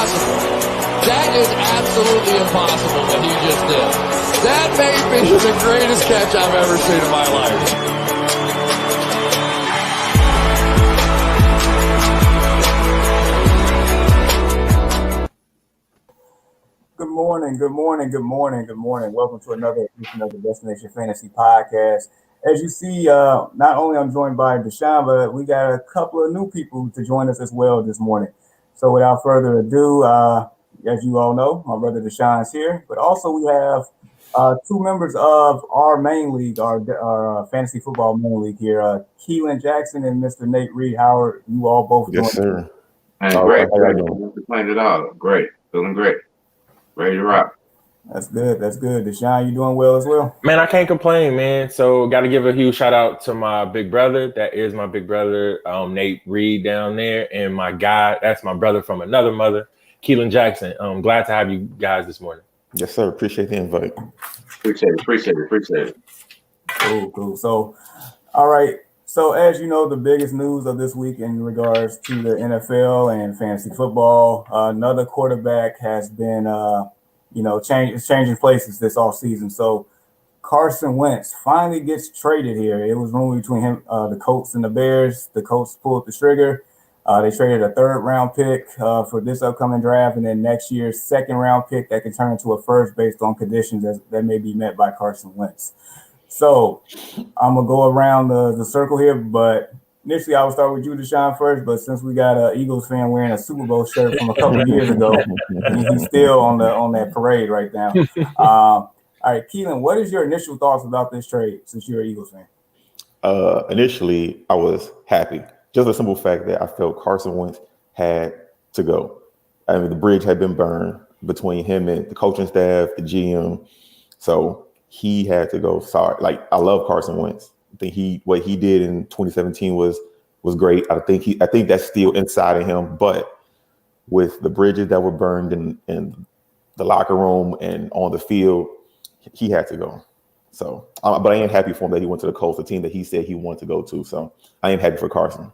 impossible. That is absolutely impossible that he just did. That may be the greatest catch I've ever seen in my life. Good morning. Welcome to another edition of the Destination Fantasy Podcast. As you see, not only I'm joined by Deshaun, but we got a couple of new people to join us as well this morning. So without further ado, as you all know, my brother Deshaun is here, but also we have two members of our main league, our fantasy football main league here, Keelan Jackson and Mr. Nate Reed. How are you all both doing? Yes, sir. Hey, great. Don't complain at all. Great. Feeling great. Ready to rock. That's good. Deshaun, you doing well as well? Man, I can't complain, man. So got to give a huge shout out to my big brother. That is my big brother, Nate Reed down there. And my guy, that's my brother from another mother, Keelan Jackson. I'm glad to have you guys this morning. Yes, sir. Appreciate the invite. Appreciate it. Cool. So, all right. So as you know, the biggest news of this week in regards to the NFL and fantasy football, another quarterback has been, changing places this offseason. So Carson Wentz finally gets traded here. It was rumored between him, the Colts and the Bears. The Colts pulled the trigger. They traded a third-round pick for this upcoming draft, and then next year's second-round pick that can turn into a first based on conditions that may be met by Carson Wentz. So I'm going to go around the circle here, but initially I will start with you, Deshaun, first. But since we got an Eagles fan wearing a Super Bowl shirt from a couple of years ago, he's still on that parade right now. All right, Keelan, what is your initial thoughts about this trade since you're an Eagles fan? Initially, I was happy. Just the simple fact that I felt Carson Wentz had to go. I mean, the bridge had been burned between him and the coaching staff, the GM. So he had to go. Sorry. Like, I love Carson Wentz. I think what he did in 2017 was great. I think that's still inside of him. But with the bridges that were burned in the locker room and on the field, he had to go. So, but I am happy for him that he went to the Colts, the team that he said he wanted to go to. So I am happy for Carson.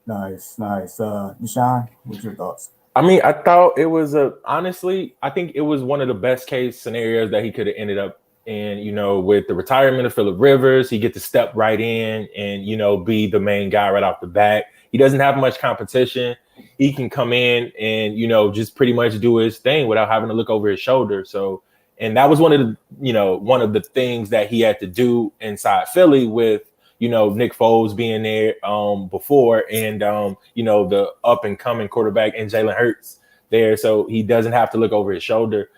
Nice. Deshaun, what's your thoughts? I mean, I thought it was honestly, I think it was one of the best case scenarios that he could have ended up in, with the retirement of Phillip Rivers. He get to step right in and, be the main guy right off the bat. He doesn't have much competition. He can come in and, just pretty much do his thing without having to look over his shoulder. So, and that was one of the things that he had to do inside Philly with, Nick Foles being there before and, the up and coming quarterback and Jalen Hurts there. So he doesn't have to look over his shoulder.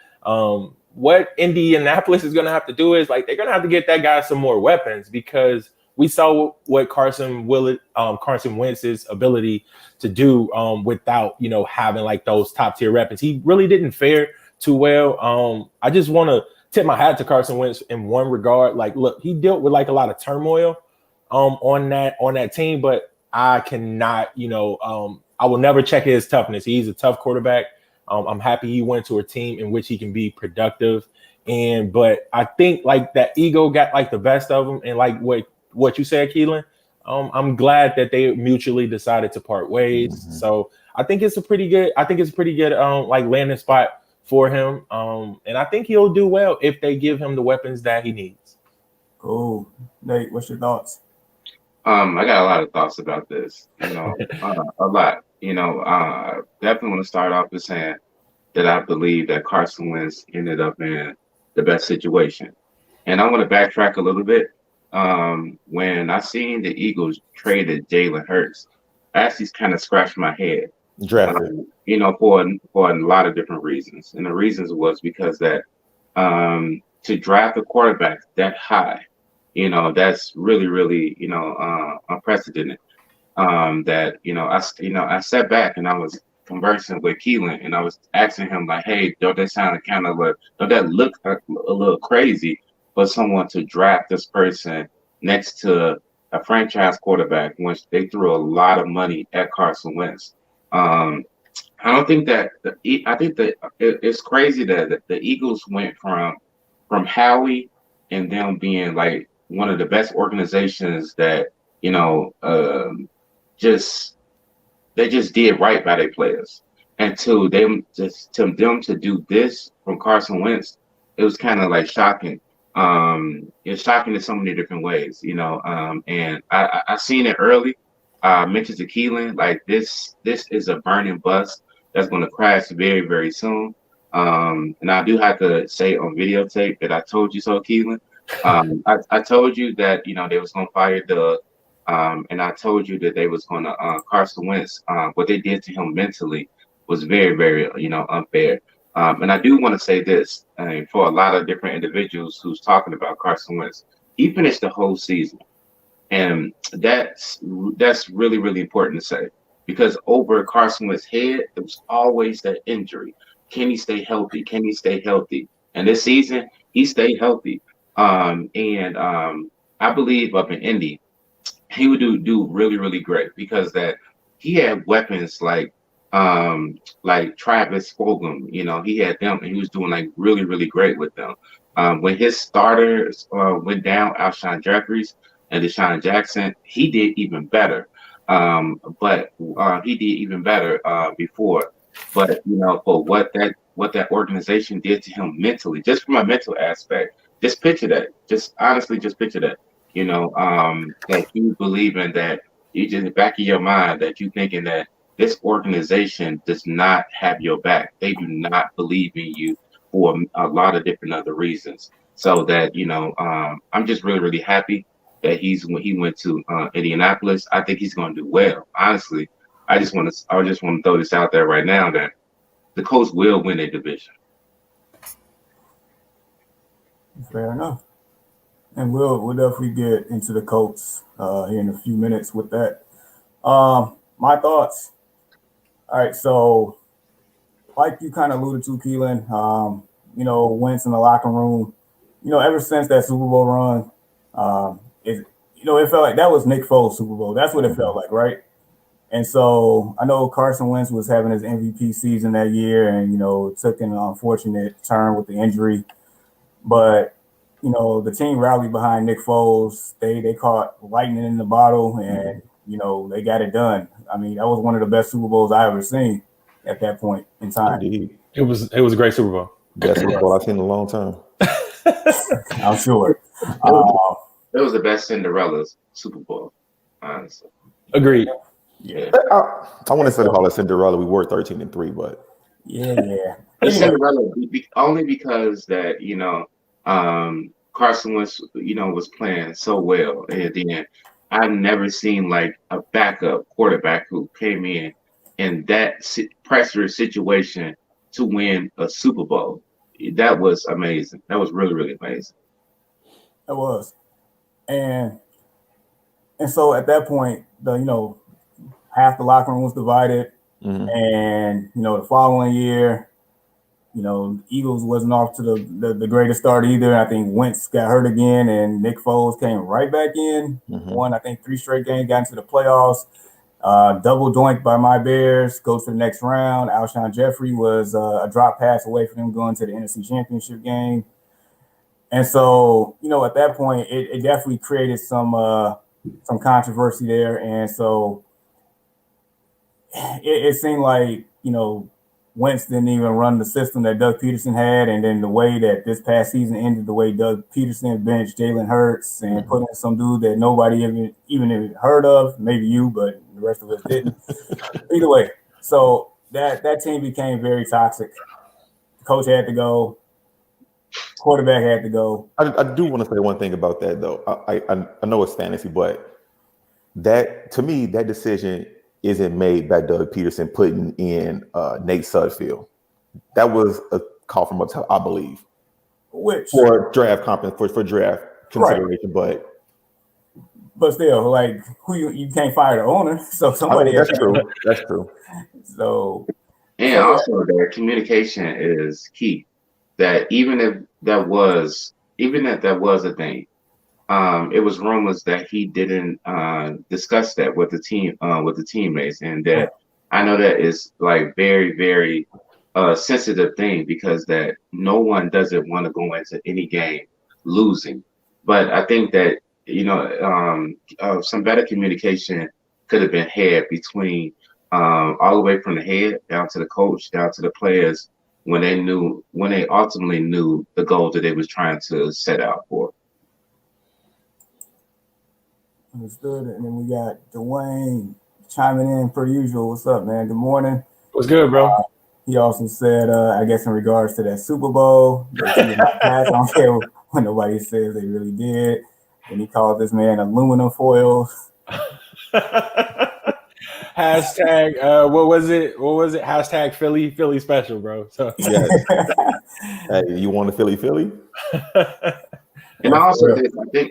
What Indianapolis is going to have to do is they're going to have to get that guy some more weapons because we saw what Carson Wentz's ability to do without, having those top tier weapons. He really didn't fare too well. I just want to tip my hat to Carson Wentz in one regard. Look, he dealt with a lot of turmoil on that team, but I cannot, I will never check his toughness. He's a tough quarterback. I'm happy he went to a team in which he can be productive. But I think that ego got the best of him. And what you said, Keelan, I'm glad that they mutually decided to part ways. Mm-hmm. So I think it's a pretty good landing spot for him. And I think he'll do well if they give him the weapons that he needs. Cool. Nate, what's your thoughts? I got a lot of thoughts about this, a lot, definitely want to start off with saying that I believe that Carson Wentz ended up in the best situation. And I want to backtrack a little bit. When I seen the Eagles traded Jalen Hurts, I actually kind of scratched my head, for a lot of different reasons. And the reasons was because that to draft a quarterback that high, that's really, really, unprecedented. I sat back and I was conversing with Keelan and I was asking him hey, don't that look a little crazy for someone to draft this person next to a franchise quarterback when they threw a lot of money at Carson Wentz? I don't think that it's crazy that the Eagles went from Howie and them being one of the best organizations that they just did right by their players. and to them to do this from Carson Wentz, it was kind of like shocking. It's shocking in so many different ways, and I seen it early. Mentioned to Keelan, like this is a burning bus that's going to crash very, very soon. And I do have to say on videotape that I told you so, Keelan. I told you that they was going to fire Doug, and I told you that they was going to Carson Wentz. What they did to him mentally was very, very unfair. And I do want to say this for a lot of different individuals who's talking about Carson Wentz. He finished the whole season, and that's really, really important to say, because over Carson Wentz's head, it was always that injury. Can he stay healthy? Can he stay healthy? And this season, he stayed healthy. And I believe up in Indy, he would do really, really great, because that he had weapons like Travis Fulgham. He had them, and he was doing like really, really great with them. When his starters went down, Alshon Jeffries and Deshaun Jackson, he did even better. But he did even better before. But for what that organization did to him mentally, just from a mental aspect, just picture that. Just honestly, just picture that. That you believing that you just back of your mind that you thinking that this organization does not have your back. They do not believe in you for a lot of different other reasons. So that I'm just really, really happy that he went to Indianapolis. I think he's going to do well. Honestly, I just want to throw this out there right now that the Colts will win a division. Fair enough. And we'll definitely get into the Colts here in a few minutes with that. My thoughts. All right, so like you kind of alluded to, Keelan, Wentz in the locker room, ever since that Super Bowl run, it felt like that was Nick Foles' Super Bowl. That's what it felt like, right? And so I know Carson Wentz was having his MVP season that year, and took an unfortunate turn with the injury, but the team rallied behind Nick Foles. They caught lightning in the bottle, and they got it done. I mean, that was one of the best Super Bowls I ever seen at that point in time. Indeed. It was a great Super Bowl. Best Super Bowl I've seen in a long time. I'm sure. It was the best Cinderella's Super Bowl, honestly. Agreed. Yeah. I want to say call it Cinderella. We were 13-3, but yeah. Cinderella only because that Carson was playing so well, and then I've never seen like a backup quarterback who came in that pressure situation to win a Super Bowl. That was amazing. That was really, really amazing. It was. And so at that point, half the locker room was divided. Mm-hmm. And, the following year, Eagles wasn't off to the greatest start either. I think Wentz got hurt again, and Nick Foles came right back in. Mm-hmm. Won, I think, 3 straight games, got into the playoffs. Double doinked by my Bears, goes to the next round. Alshon Jeffrey was a drop pass away from them going to the NFC Championship game. And so, at that point, it definitely created some controversy there. And so it seemed like, Wentz didn't even run the system that Doug Peterson had. And then the way that this past season ended, the way Doug Peterson benched Jalen Hurts and put in some dude that nobody even heard of, maybe you, but the rest of us didn't. Either way, so that team became very toxic. The coach had to go. Quarterback had to go. I do want to say one thing about that, though. I know it's fantasy, but that to me, that decision isn't made by Doug Peterson putting in Nate Sudfeld. That was a call from up top, I believe. Which for draft for draft consideration, right. But still, like you can't fire the owner, so somebody. That's true. That's true. So and also their communication is key. That even if that was a thing, it was rumors that he didn't discuss that with the team, with the teammates, and that I know that is like very, very sensitive thing, because that no one doesn't want to go into any game losing. But I think that some better communication could have been had between all the way from the head down to the coach, down to the players, when they ultimately knew the goals that they was trying to set out for. Understood. And then we got Dwayne chiming in per usual. What's up, man? Good morning. What's good, bro? He also said, I guess in regards to that Super Bowl, that he did not pass. I don't care what nobody says, they really did. And he called this man aluminum foil. Hashtag what was it? Hashtag Philly special, bro. So Yes. Hey, you want a Philly? And I also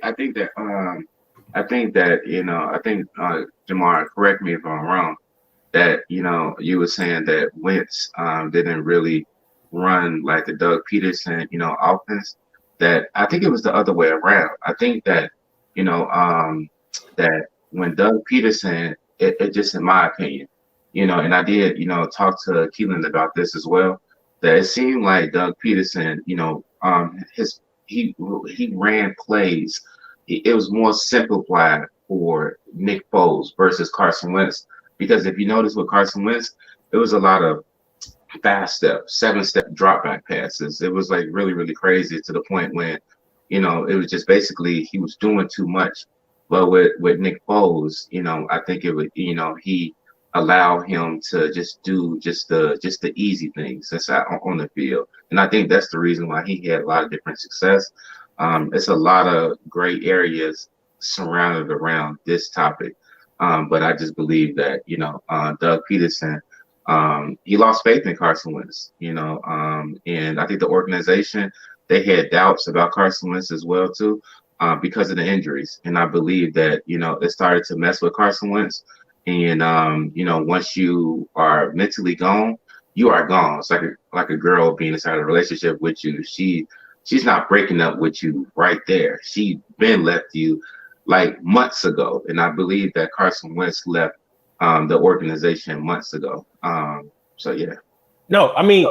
I think that Jamar, correct me if I'm wrong, that you were saying that Wentz didn't really run like the Doug Peterson offense. That I think it was the other way around. I think that that when Doug Peterson, it just in my opinion, and I did talk to Keelan about this as well, that it seemed like Doug Peterson, he ran plays. It was more simplified for Nick Foles versus Carson Wentz, because if you notice with Carson Wentz, it was a lot of fast step, 7-step drop back passes. It was like really, really crazy to the point when, it was just basically he was doing too much. But with Nick Foles, I think it would, he allowed him to just do just the easy things that's out on the field. And I think that's the reason why he had a lot of different success. It's a lot of gray areas surrounded around this topic. But I just believe that, Doug Peterson, he lost faith in Carson Wentz, and I think the organization, they had doubts about Carson Wentz as well, too, because of the injuries. And I believe that, it started to mess with Carson Wentz. And, once you are mentally gone, you are gone. It's like a girl being inside a relationship with you. She's not breaking up with you right there. She been left you like months ago. And I believe that Carson Wentz left the organization months ago. So yeah. No, I mean,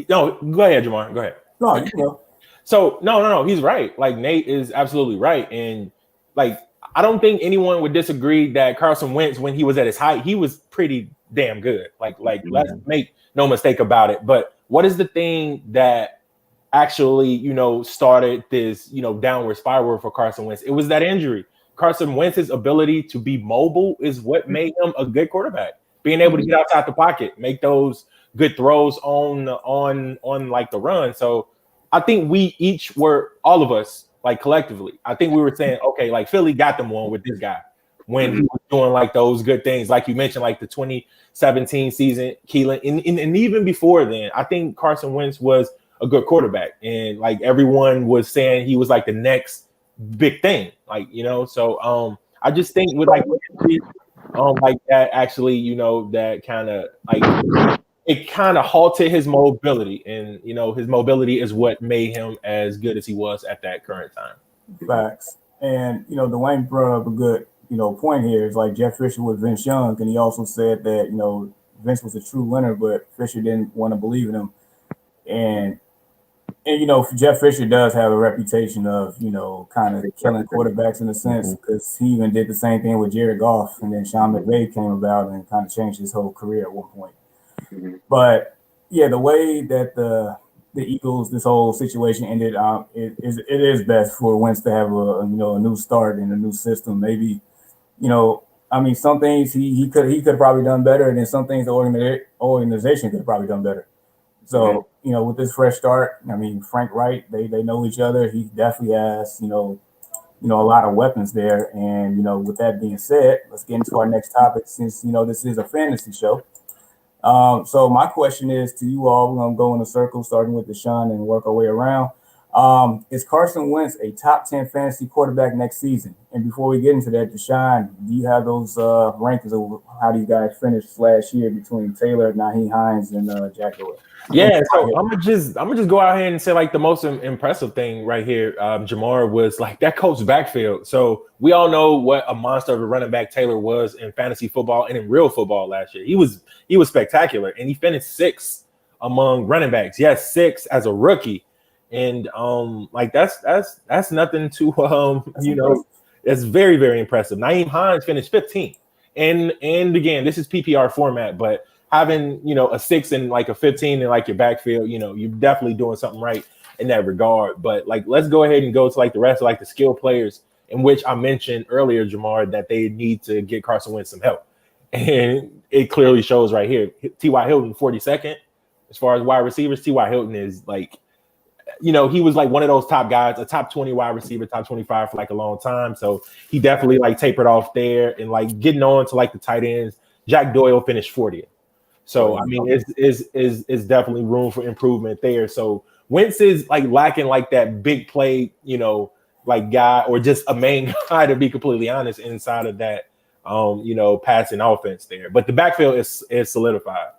no. Go ahead, Jamar. Go ahead. No, So no. He's right. Like Nate is absolutely right, and like I don't think anyone would disagree that Carson Wentz, when he was at his height, he was pretty damn good. Like let's make no mistake about it. But what is the thing that actually started this downward spiral for Carson Wentz? It was that injury. Carson Wentz's ability to be mobile is what made him a good quarterback. Being able to get outside the pocket, make those good throws on like the run. So I think we each were, all of us, like collectively, I think we were saying, okay, like Philly got them one with this guy when he was doing like those good things, like you mentioned, like the 2017 season, Keelan, and even before then, I think Carson Wentz was a good quarterback, and like everyone was saying he was like the next big thing, like So I just think with like that actually, that kind of like it kind of halted his mobility, and his mobility is what made him as good as he was at that current time. Facts. And Dwayne brought up a good point here. It's like Jeff Fisher with Vince Young, and he also said that Vince was a true winner, but Fisher didn't want to believe in him. And Jeff Fisher does have a reputation of kind of killing quarterbacks in a sense, because he even did the same thing with Jared Goff, and then Sean McVay came about and kind of changed his whole career at one point. But yeah, the way that the Eagles, this whole situation ended, it is best for Wentz to have a new start in a new system. Maybe some things he could have probably done better, and then some things the organization could have probably done better. So with this fresh start, I mean, Frank Wright, they know each other. He definitely has a lot of weapons there. And with that being said, let's get into our next topic, since this is a fantasy show. So my question is to you all. We're gonna go in a circle, starting with Deshaun and work our way around. Is Carson Wentz a top 10 fantasy quarterback next season? And before we get into that, Deshaun, do you have those rankings of how these guys finished last year between Taylor, Naheem Hines, and Jack Doyle? Yeah, so I'm gonna just go out here and say like the most impressive thing right here, Jamar, was like that Colts backfield. So we all know what a monster of a running back Taylor was in fantasy football and in real football last year. He was spectacular, and he finished 6th among running backs. Yes, 6th as a rookie, and like that's nothing to it's very, very impressive. Naeem Hines finished 15th. and again, this is PPR format, but having, you know, a 6 and like a 15 in like your backfield, you know, you're definitely doing something right in that regard. But like, let's go ahead and go to like the rest of like the skill players, in which I mentioned earlier, Jamar, that they need to get Carson Wentz some help. And it clearly shows right here. T.Y. Hilton, 42nd. As far as wide receivers, T.Y. Hilton is like, you know, he was like one of those top guys, a top 20 wide receiver, top 25 for like a long time. So he definitely like tapered off there and like getting on to like the tight ends. Jack Doyle finished 40th. So, I mean, it's definitely room for improvement there. So Wentz is like lacking like that big play, you know, like guy or just a main guy, to be completely honest, inside of that, you know, passing offense there. But the backfield is solidified.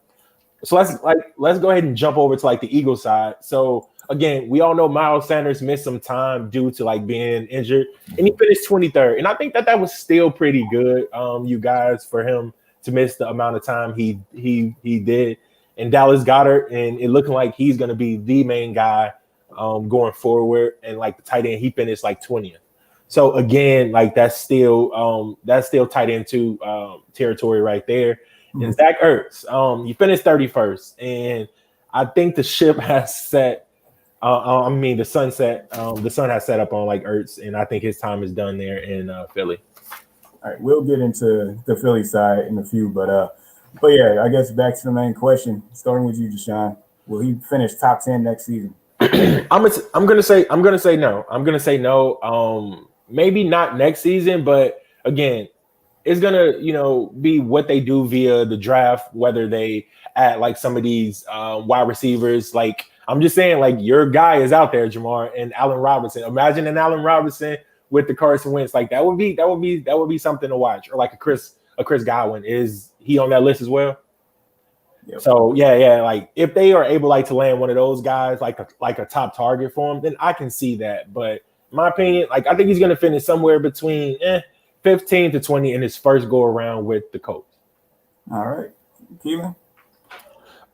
So let's go ahead and jump over to like the Eagles side. So again, we all know Miles Sanders missed some time due to like being injured, and he finished 23rd. And I think that was still pretty good, you guys, for him to miss the amount of time he did. And Dallas Goedert, and it looking like he's going to be the main guy going forward. And like the tight end, he finished like 20th. So again, like that's still tight end 2 territory right there. Mm-hmm. And Zach Ertz, he finished 31st, and I think the ship has set. The sun has set up on like Ertz, and I think his time is done there in Philly. All right, we'll get into the Philly side in a few, but yeah, I guess back to the main question, starting with you, Deshaun. Will he finish top 10 next season? I'm gonna say no. I'm gonna say no. Maybe not next season, but again, it's gonna, you know, be what they do via the draft, whether they add like some of these wide receivers. Like I'm just saying, like your guy is out there, Jamar, and Allen Robinson. Imagine an Allen Robinson with the Carson Wentz. Like that would be something to watch. Or like a Chris Godwin. Is he on that list as well? Yep. So yeah. Like if they are able like to land one of those guys, like a top target for him, then I can see that. But in my opinion, like I think he's gonna finish somewhere between 15 to 20 in his first go around with the Colts. All right, Keelan.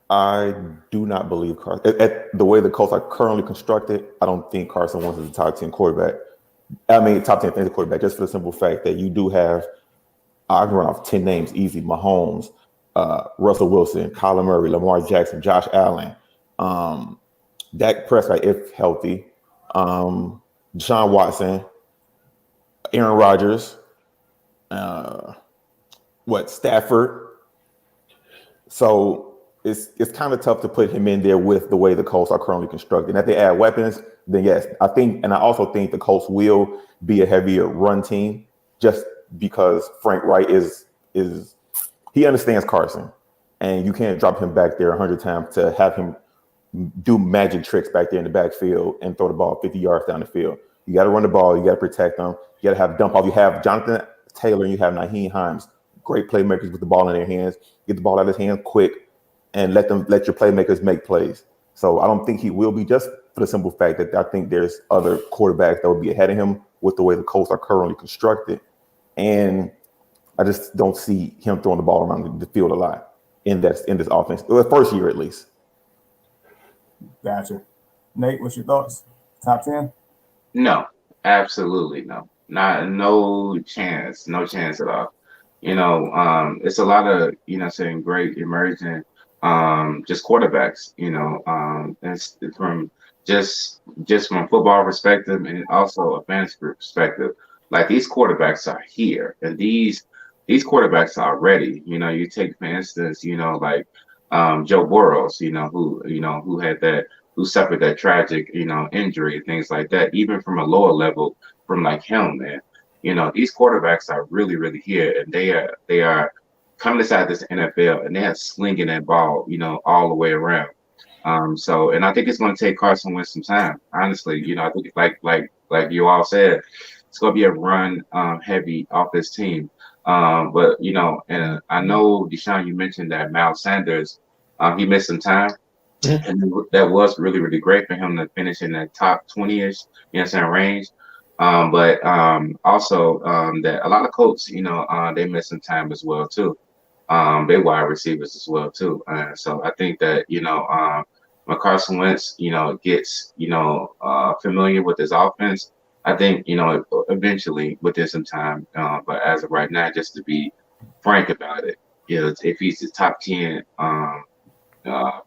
I do not believe Carson. At the way the Colts are currently constructed, I don't think Carson Wentz is a top 10 quarterback. I mean, top 10 fantasy quarterback, just for the simple fact that you do have, I can run off 10 names easy: Mahomes, Russell Wilson, Kyler Murray, Lamar Jackson, Josh Allen, Dak Prescott, if healthy, Deshaun Watson, Aaron Rodgers, Stafford. So it's kind of tough to put him in there with the way the Colts are currently constructed. And if they add weapons, then yes, I think, and I also think the Colts will be a heavier run team, just because Frank Wright is he understands Carson, and you can't drop him back there 100 times to have him do magic tricks back there in the backfield and throw the ball 50 yards down the field. You got to run the ball. You got to protect them. You got to have dump off. You have Jonathan Taylor and you have Nyheim Hines, great playmakers with the ball in their hands. Get the ball out of his hands quick and let your playmakers make plays. So I don't think he will be, just for the simple fact that I think there's other quarterbacks that would be ahead of him with the way the Colts are currently constructed. And I just don't see him throwing the ball around the field a lot in this offense, the first year at least. Gotcha. Nate, what's your thoughts? Top 10? No, absolutely no. No chance at all. You know, it's a lot of, you know, saying great emerging just quarterbacks, you know, it's from just from football perspective and also a fantasy perspective. Like these quarterbacks are here, and these quarterbacks are ready. You know, you take for instance, you know, like Joe Burrows, who suffered that tragic, you know, injury, things like that. Even from a lower level, from like him, man. You know, these quarterbacks are really, really here, and they are coming inside this NFL, and they are slinging that ball, you know, all the way around. So, and I think it's going to take Carson Wentz some time. Honestly, you know, I think like you all said, it's going to be a run heavy off this team. But you know, and I know Deshaun, you mentioned that Miles Sanders, he missed some time. And that was really, really great for him to finish in that top 20-ish, you know what I'm saying, range. But also that a lot of Colts, you know, they missed some time as well too. They wide receivers as well too. So I think that, you know, when Carson Wentz, you know, gets, you know, familiar with his offense, I think, you know, eventually within some time. But as of right now, just to be frank about it. If he's the top 10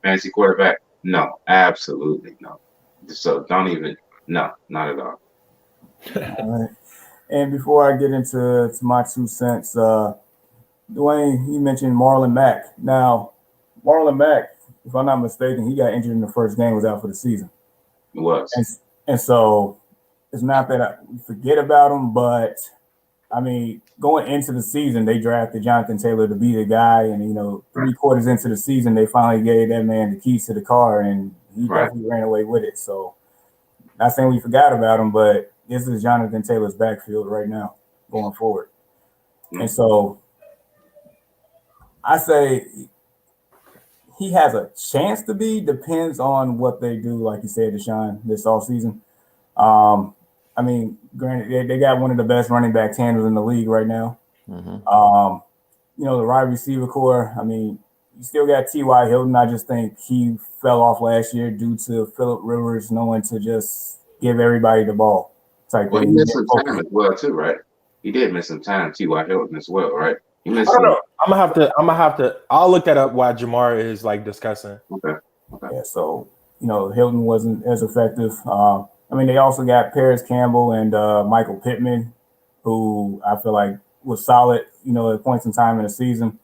fantasy quarterback, no, absolutely no. So don't even, no, not at all. All right. And before I get into my 2 cents, Dwayne, you mentioned Marlon Mack. Now, Marlon Mack, if I'm not mistaken, he got injured in the first game, was out for the season. It was. And so it's not that I forget about him, but I mean, going into the season, they drafted Jonathan Taylor to be the guy. And, 3/4 into the season, they finally gave that man the keys to the car, and he definitely ran away with it. So, not saying we forgot about him, but this is Jonathan Taylor's backfield right now going forward. Mm-hmm. And so I say he has a chance to be, depends on what they do, like you said, Deshaun, this offseason. I mean, granted, they got one of the best running back tandems in the league right now. Mm-hmm. The wide receiver core, I mean, you still got T.Y. Hilton. I just think he fell off last year due to Phillip Rivers knowing to just give everybody the ball. Well, he missed some time as well, too, right? He did miss some time, T.Y. Hilton as well, right? I don't know. I'm gonna have to. I'll look that up while Jamar is discussing. Okay. Yeah. So Hilton wasn't as effective. I mean, they also got Paris Campbell and Michael Pittman, who I feel like was solid. At points in time in the season.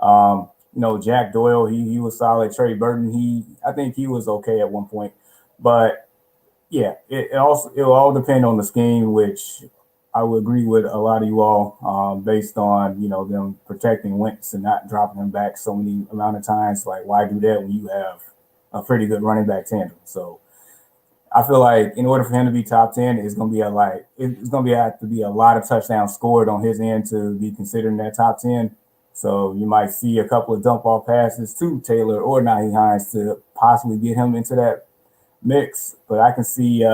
Jack Doyle, he was solid. Trey Burton, I think he was okay at one point, but yeah, it'll all depend on the scheme, which I would agree with a lot of you all, based on them protecting Wentz and not dropping him back so many amount of times. Like, why do that when you have a pretty good running back tandem? So I feel like in order for him to be top 10, it's gonna be have to be a lot of touchdowns scored on his end to be considered in that top 10. So you might see a couple of dump off passes to Taylor or Naheem Hines to possibly get him into that mix. But I can see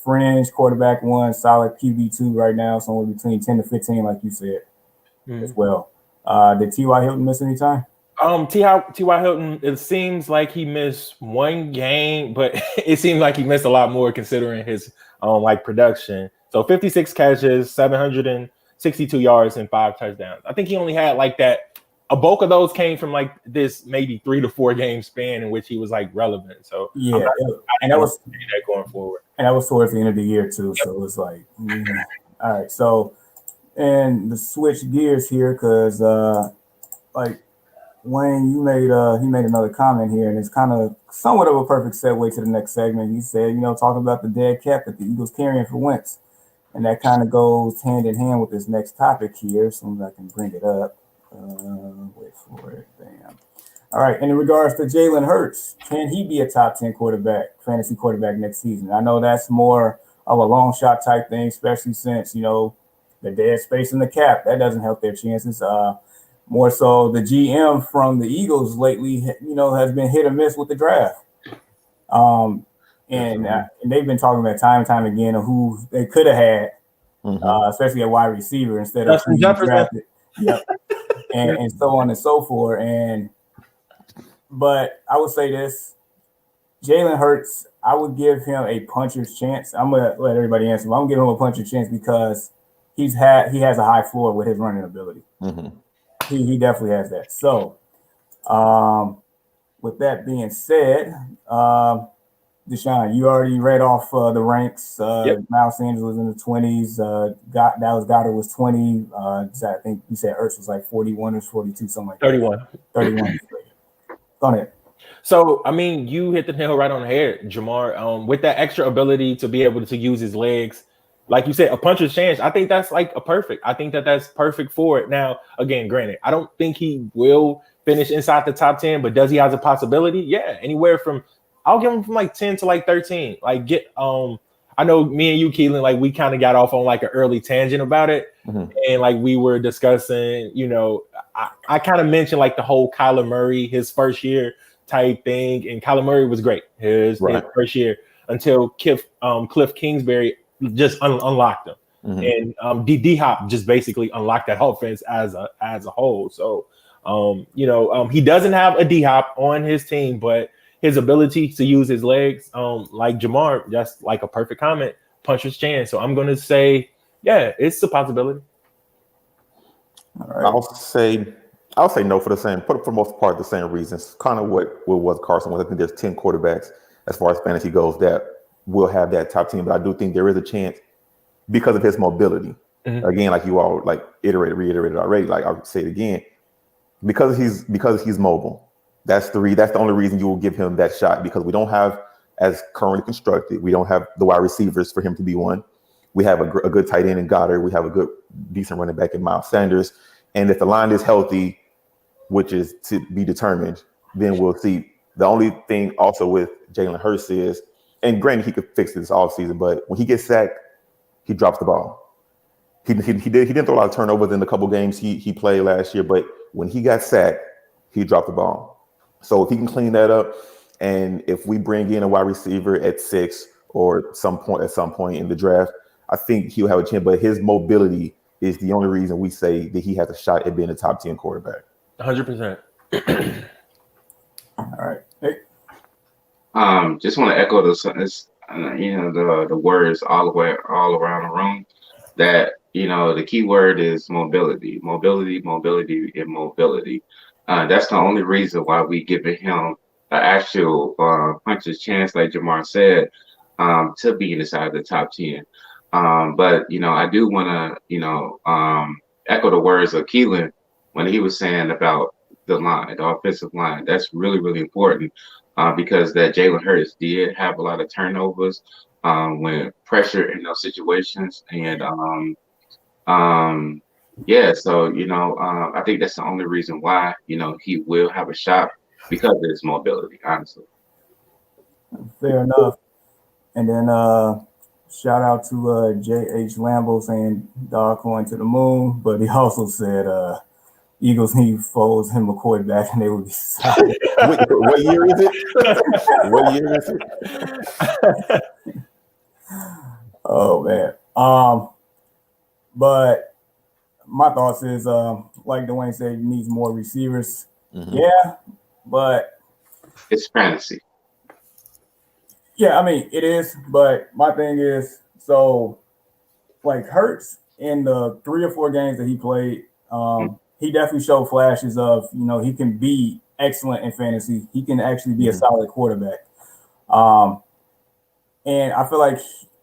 fringe quarterback 1, solid QB 2 right now, somewhere between 10 to 15, like you said, as well. Did T.Y. Hilton miss any time? T.Y. Hilton, it seems like he missed one game, but it seems like he missed a lot more considering his production. So 56 catches, 762 yards, and 5 touchdowns. I think he only had that. A bulk of those came from this maybe 3 to 4 game span in which he was relevant. So yeah, and that was that going forward. And that was towards the end of the year too. So it was all right. So, and the switch gears here because Wayne, he made another comment here, and it's kind of somewhat of a perfect segue to the next segment. He said, talking about the dead cap that the Eagles carrying for Wentz, and that kind of goes hand in hand with this next topic here. As soon as I can bring it up, wait for it. Bam. All right. And in regards to Jalen Hurts, can he be a top 10 fantasy quarterback next season? I know that's more of a long shot type thing, especially since the dead space in the cap that doesn't help their chances. More so, the GM from the Eagles lately, has been hit or miss with the draft. And they've been talking about time and time again of who they could have had, especially a wide receiver instead of who drafted. Yep. and so on and so forth. But I would say this, Jalen Hurts, I would give him a puncher's chance. I'm going to let everybody answer, but I'm going to give him a puncher's chance because he has a high floor with his running ability. Mm-hmm. He definitely has that. So, with that being said, Deshaun, you already read off the ranks. Yep. Miles Sanders was in the 20s. Dallas Goedert was 20. I think you said Ertz was 41 or 42, something like 31. that. 31. Go ahead. So, I mean, you hit the nail right on the head, Jamar. With that extra ability to be able to use his legs, like you said, a puncher's chance. I think that's perfect. I think that's perfect for it. Now, again, granted, I don't think he will finish inside the top 10, but does he have a possibility? Yeah, anywhere from, I'll give him from 10 to 13. I know me and you, Keelan, we kind of got off on an early tangent about it. Mm-hmm. And we were discussing, I kind of mentioned the whole Kyler Murray, his first year type thing. And Kyler Murray was great his first year until Cliff Kingsbury just unlocked him. Mm-hmm. And D-Hop just basically unlocked that offense as a whole. So, he doesn't have a D-Hop on his team, but his ability to use his legs, like Jamar, just a perfect comment, puncher's chance. So I'm going to say, yeah, it's a possibility. All right. I'll say no for the most part, the same reasons. Kind of what was Carson Wentz. I think there's 10 quarterbacks as far as fantasy goes that will have that top 10, but I do think there is a chance because of his mobility. Mhm. Again, like you all like reiterated already, like I'll say it again, because he's mobile. That's the only reason you will give him that shot, because we don't have, as currently constructed, we don't have the wide receivers for him to be one. We have a good tight end in Goddard. We have a good, decent running back in Miles Sanders. And if the line is healthy, which is to be determined, then we'll see. The only thing also with Jalen Hurts is, and granted, he could fix this all season, but when he gets sacked, he drops the ball. He didn't throw a lot of turnovers in the couple games he played last year, but when he got sacked, he dropped the ball. So if he can clean that up, and if we bring in a wide receiver at 6 or at some point in the draft, I think he'll have a chance. But his mobility is the only reason we say that he has a shot at being a top 10 quarterback. 100%. All right. Hey. Just want to echo the words all around the room, that the key word is mobility. That's the only reason why we giving him an actual puncher's chance, like Jamar said, to be inside the top 10. But I do want to echo the words of Keelan when he was saying about the offensive line. That's really, really important, because that Jalen Hurts did have a lot of turnovers when pressure in those situations, and so I think that's the only reason why he will have a shot, because of his mobility, honestly. Fair enough. And then shout out to J.H. Lambo saying dog going to the moon, but he also said Eagles need Foles and McCoy back, and they would be solid. What year is it? What year is it? Oh man. But my thoughts is like Dwayne said, he needs more receivers. Mm-hmm. Yeah, but it's fantasy. Yeah, I mean it is, but my thing is, so like Hurts in the 3 or 4 games that he played, he definitely showed flashes of, he can be excellent in fantasy. He can actually be a solid quarterback. And I feel like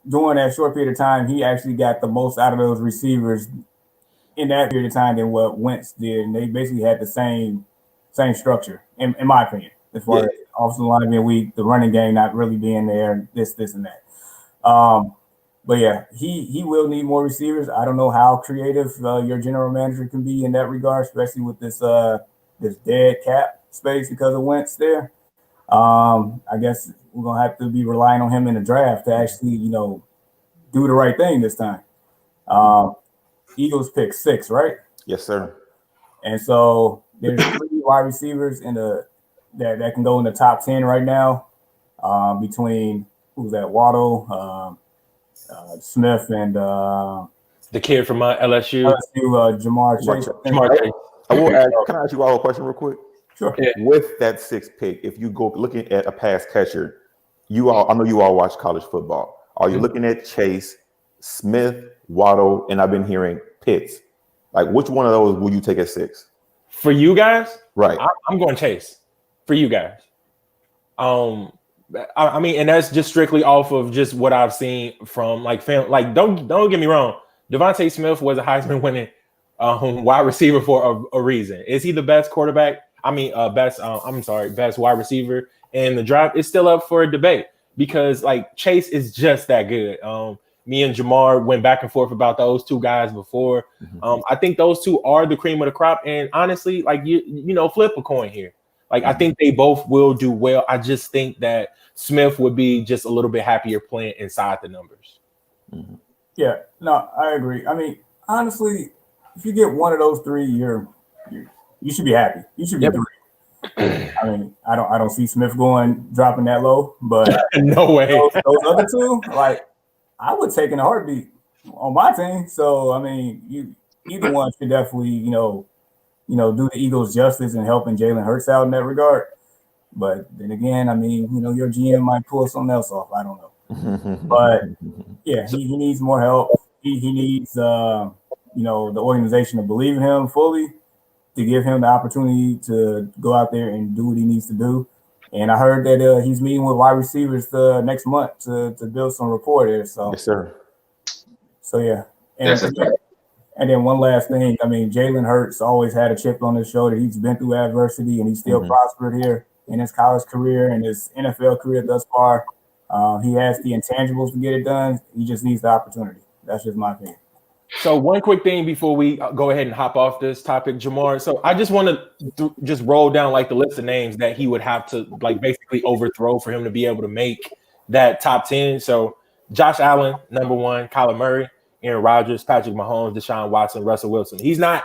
during that short period of time, he actually got the most out of those receivers in that period of time than what Wentz did. And they basically had the same structure, in my opinion, as far as offensive line being weak, the running game not really being there, this and that. But yeah, he will need more receivers. I don't know how creative your general manager can be in that regard, especially with this dead cap space because of Wentz there. I guess we're gonna have to be relying on him in the draft to actually, do the right thing this time. Eagles pick 6, right? Yes, sir. And so there's 3 wide receivers that can go in the top 10 right now. Between who's that? Waddle, Smith, and the kid from LSU, Jamar Chase. Jamar Chase. Can I ask you all a question real quick? Sure. Yeah. With that 6th pick, if you go looking at a pass catcher, I know you all watch college football. Are you looking at Chase, Smith, Waddle, and I've been hearing Pitts? Like, which one of those will you take at 6? For you guys, right? I'm going Chase. For you guys, I mean, and that's just strictly off of just what I've seen from film. Like, don't get me wrong. Devontae Smith was a Heisman winning wide receiver for a reason. Is he the best quarterback? I mean, best wide receiver in the draft? It's still up for a debate because Chase is just that good. Me and Jamar went back and forth about those 2 guys before. I think those 2 are the cream of the crop. And honestly, flip a coin here. I think they both will do well. I just think that Smith would be just a little bit happier playing inside the numbers. Yeah, no, I agree. I mean, honestly, if you get one of those 3, you should be happy. You should be 3. I mean, I don't see Smith dropping that low, but no way. Those other 2, I would take in a heartbeat on my team. So I mean, either one should definitely, do the Eagles justice and helping Jalen Hurts out in that regard. But then again, I mean, your GM might pull something else off. I don't know. But yeah, he needs more help. He needs the organization to believe in him fully, to give him the opportunity to go out there and do what he needs to do. And I heard that he's meeting with wide receivers next month to build some rapport there. So, Yes, sir. So yeah. That's a fact. And then one last thing, I mean, Jalen Hurts always had a chip on his shoulder. He's been through adversity, and he's still prospered here in his college career and his NFL career thus far. He has the intangibles to get it done. He just needs the opportunity. That's just my opinion. So one quick thing before we go ahead and hop off this topic, Jamar. So I just want to just roll down like the list of names that he would have to like basically overthrow for him to be able to make that top 10. So Josh Allen, number 1, Kyler Murray, Aaron Rodgers, Patrick Mahomes, Deshaun Watson, Russell Wilson. He's not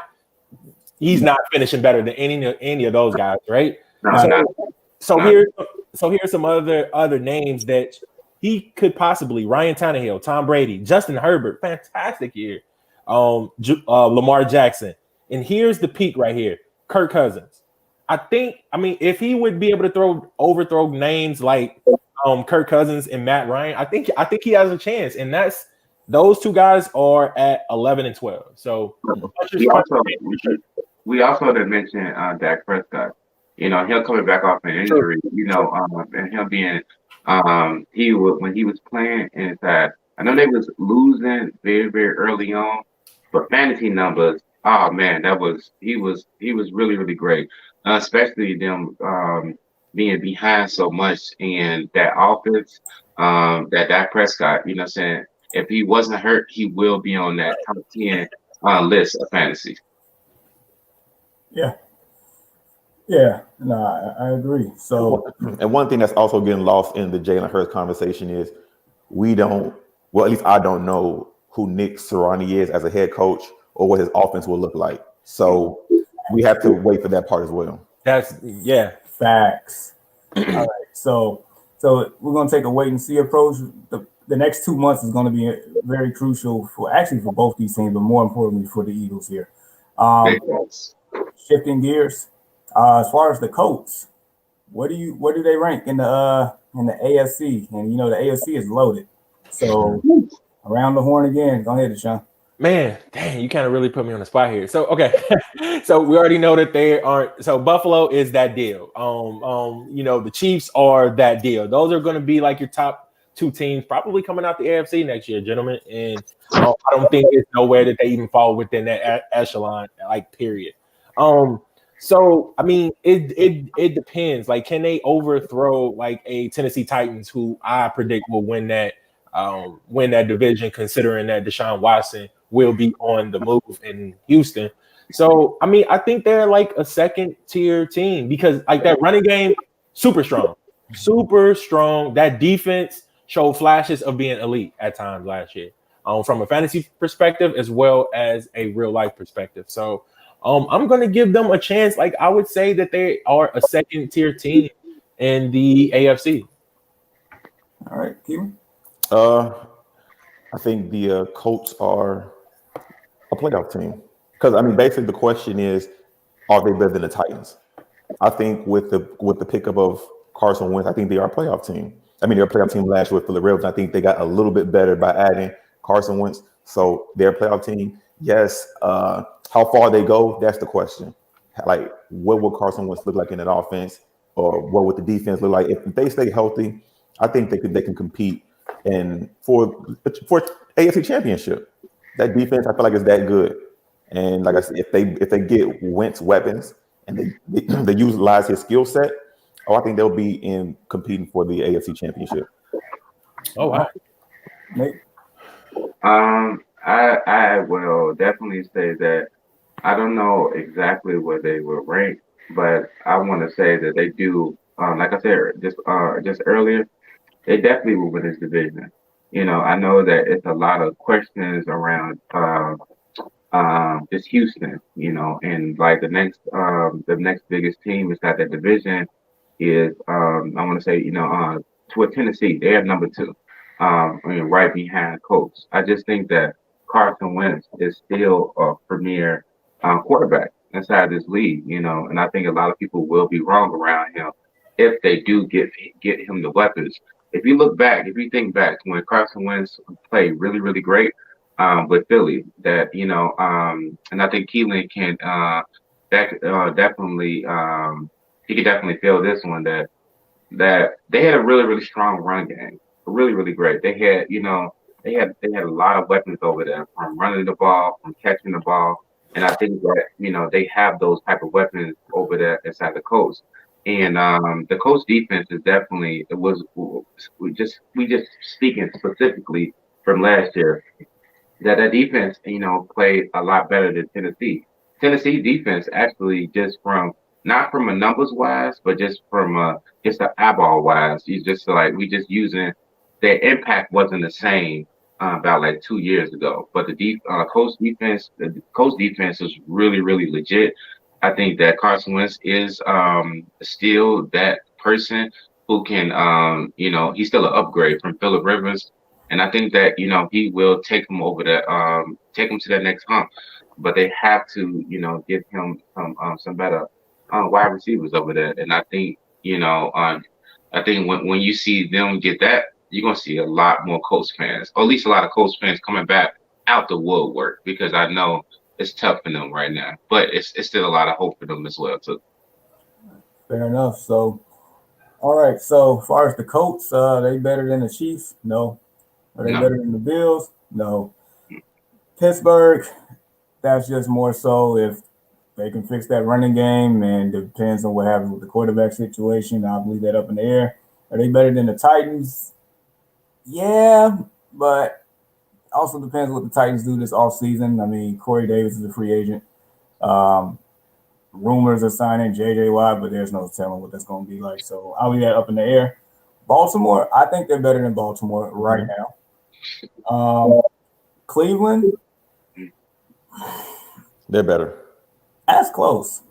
finishing better than any of those guys, right? So here's some other names that he could possibly: Ryan Tannehill, Tom Brady, Justin Herbert, fantastic year. Lamar Jackson, and here's the peak right here: Kirk Cousins. I mean, if he would be able to overthrow names like Kirk Cousins and Matt Ryan, I think he has a chance, and those two guys are at 11 and 12. So we also didn't mention Dak Prescott. Him coming back off an injury. And him being when he was playing, and that I know they was losing very, very early on, but fantasy numbers, oh man, he was really, really great. Especially them being behind so much in that offense, that Dak Prescott, you know what I'm saying? If he wasn't hurt, he will be on that top 10 list of fantasy. Yeah. Yeah, no, I agree. So, and one thing that's also getting lost in the Jalen Hurts conversation is at least I don't know who Nick Sirianni is as a head coach or what his offense will look like. So we have to wait for that part as well. Facts. All right, so we're gonna take a wait and see approach. The next 2 months is going to be very crucial for both these teams, but more importantly for the Eagles here. Shifting gears. As far as the Colts, where do they rank in the AFC? And the AFC is loaded. So around the horn again. Go ahead, Deshaun. Man, dang, you kind of really put me on the spot here. So okay, so we already know that they aren't. So Buffalo is that deal. The Chiefs are that deal. Those are going to be like your top 2 teams, probably coming out the AFC next year, gentlemen. And I don't think there's nowhere that they even fall within that echelon, like period. So I mean, it depends. Like, can they overthrow like a Tennessee Titans, who I predict will win that division, considering that Deshaun Watson will be on the move in Houston. So I mean, I think they're like a second tier team because like that running game, super strong. That defense showed flashes of being elite at times last year, from a fantasy perspective as well as a real life perspective. So. I'm going to give them a chance. Like, I would say that they are a second tier team in the AFC. All right, Keelan? I think the Colts are a playoff team. Because, I mean, basically the question is, are they better than the Titans? I think with the pickup of Carson Wentz, I think they are a playoff team. I mean, they're a playoff team last year with Philip Rivers. I think they got a little bit better by adding Carson Wentz. So they're a playoff team. Yes, how far they go, that's the question. Like, what will Carson Wentz look like in that offense, or what would the defense look like if they stay healthy? I think they can compete for AFC Championship. That defense, I feel like, is that good. And like I said, if they get Wentz weapons and they utilize his skill set, I think they'll be in competing for the AFC Championship. Oh wow, Nate? I will definitely say that I don't know exactly where they will rank, but I want to say that they do. Like I said just earlier, they definitely will win this division. I know that it's a lot of questions around just Houston. And like the next biggest team inside that division is I want to say toward Tennessee. They have number 2. Right behind Colts. I just think that Carson Wentz is still a premier quarterback inside this league, and I think a lot of people will be wrong around him if they do get him the weapons. If you think back to when Carson Wentz played really, really great, with Philly. That and I think Keelan can definitely he could definitely feel this one that they had a really, really strong run game. Really, really great. They had a lot of weapons over there, from running the ball, from catching the ball. And I think that, they have those type of weapons over there inside the Colts. And the Colts defense is definitely it was we just speaking specifically from last year, that defense, played a lot better than Tennessee. Tennessee defense actually, just from not from a numbers wise, but just from just the eyeball wise, you just like we just using their impact wasn't the same about like 2 years ago. But Coast defense is really, really legit. I think that Carson Wentz is still that person who can he's still an upgrade from Phillip Rivers. And I think that he will take him take him to that next hump, but they have to give him some better wide receivers over there. And I think when you see them get that, you're gonna see a lot more Colts fans, or at least a lot of Colts fans coming back out the woodwork, because I know it's tough for them right now, but it's still a lot of hope for them as well too. Fair enough. So, all right. So, as far as the Colts, they better than the Chiefs? No. Are they better than the Bills? No. Pittsburgh, that's just more so if they can fix that running game, and it depends on what happens with the quarterback situation. I'll leave that up in the air. Are they better than the Titans? Yeah, but also depends what the Titans do this offseason. I mean, Corey Davis is a free agent. Rumors are signing J.J. Watt, but there's no telling what that's going to be like. So I'll leave that up in the air. Baltimore, I think they're better than Baltimore right now. Cleveland, They're better. that's close.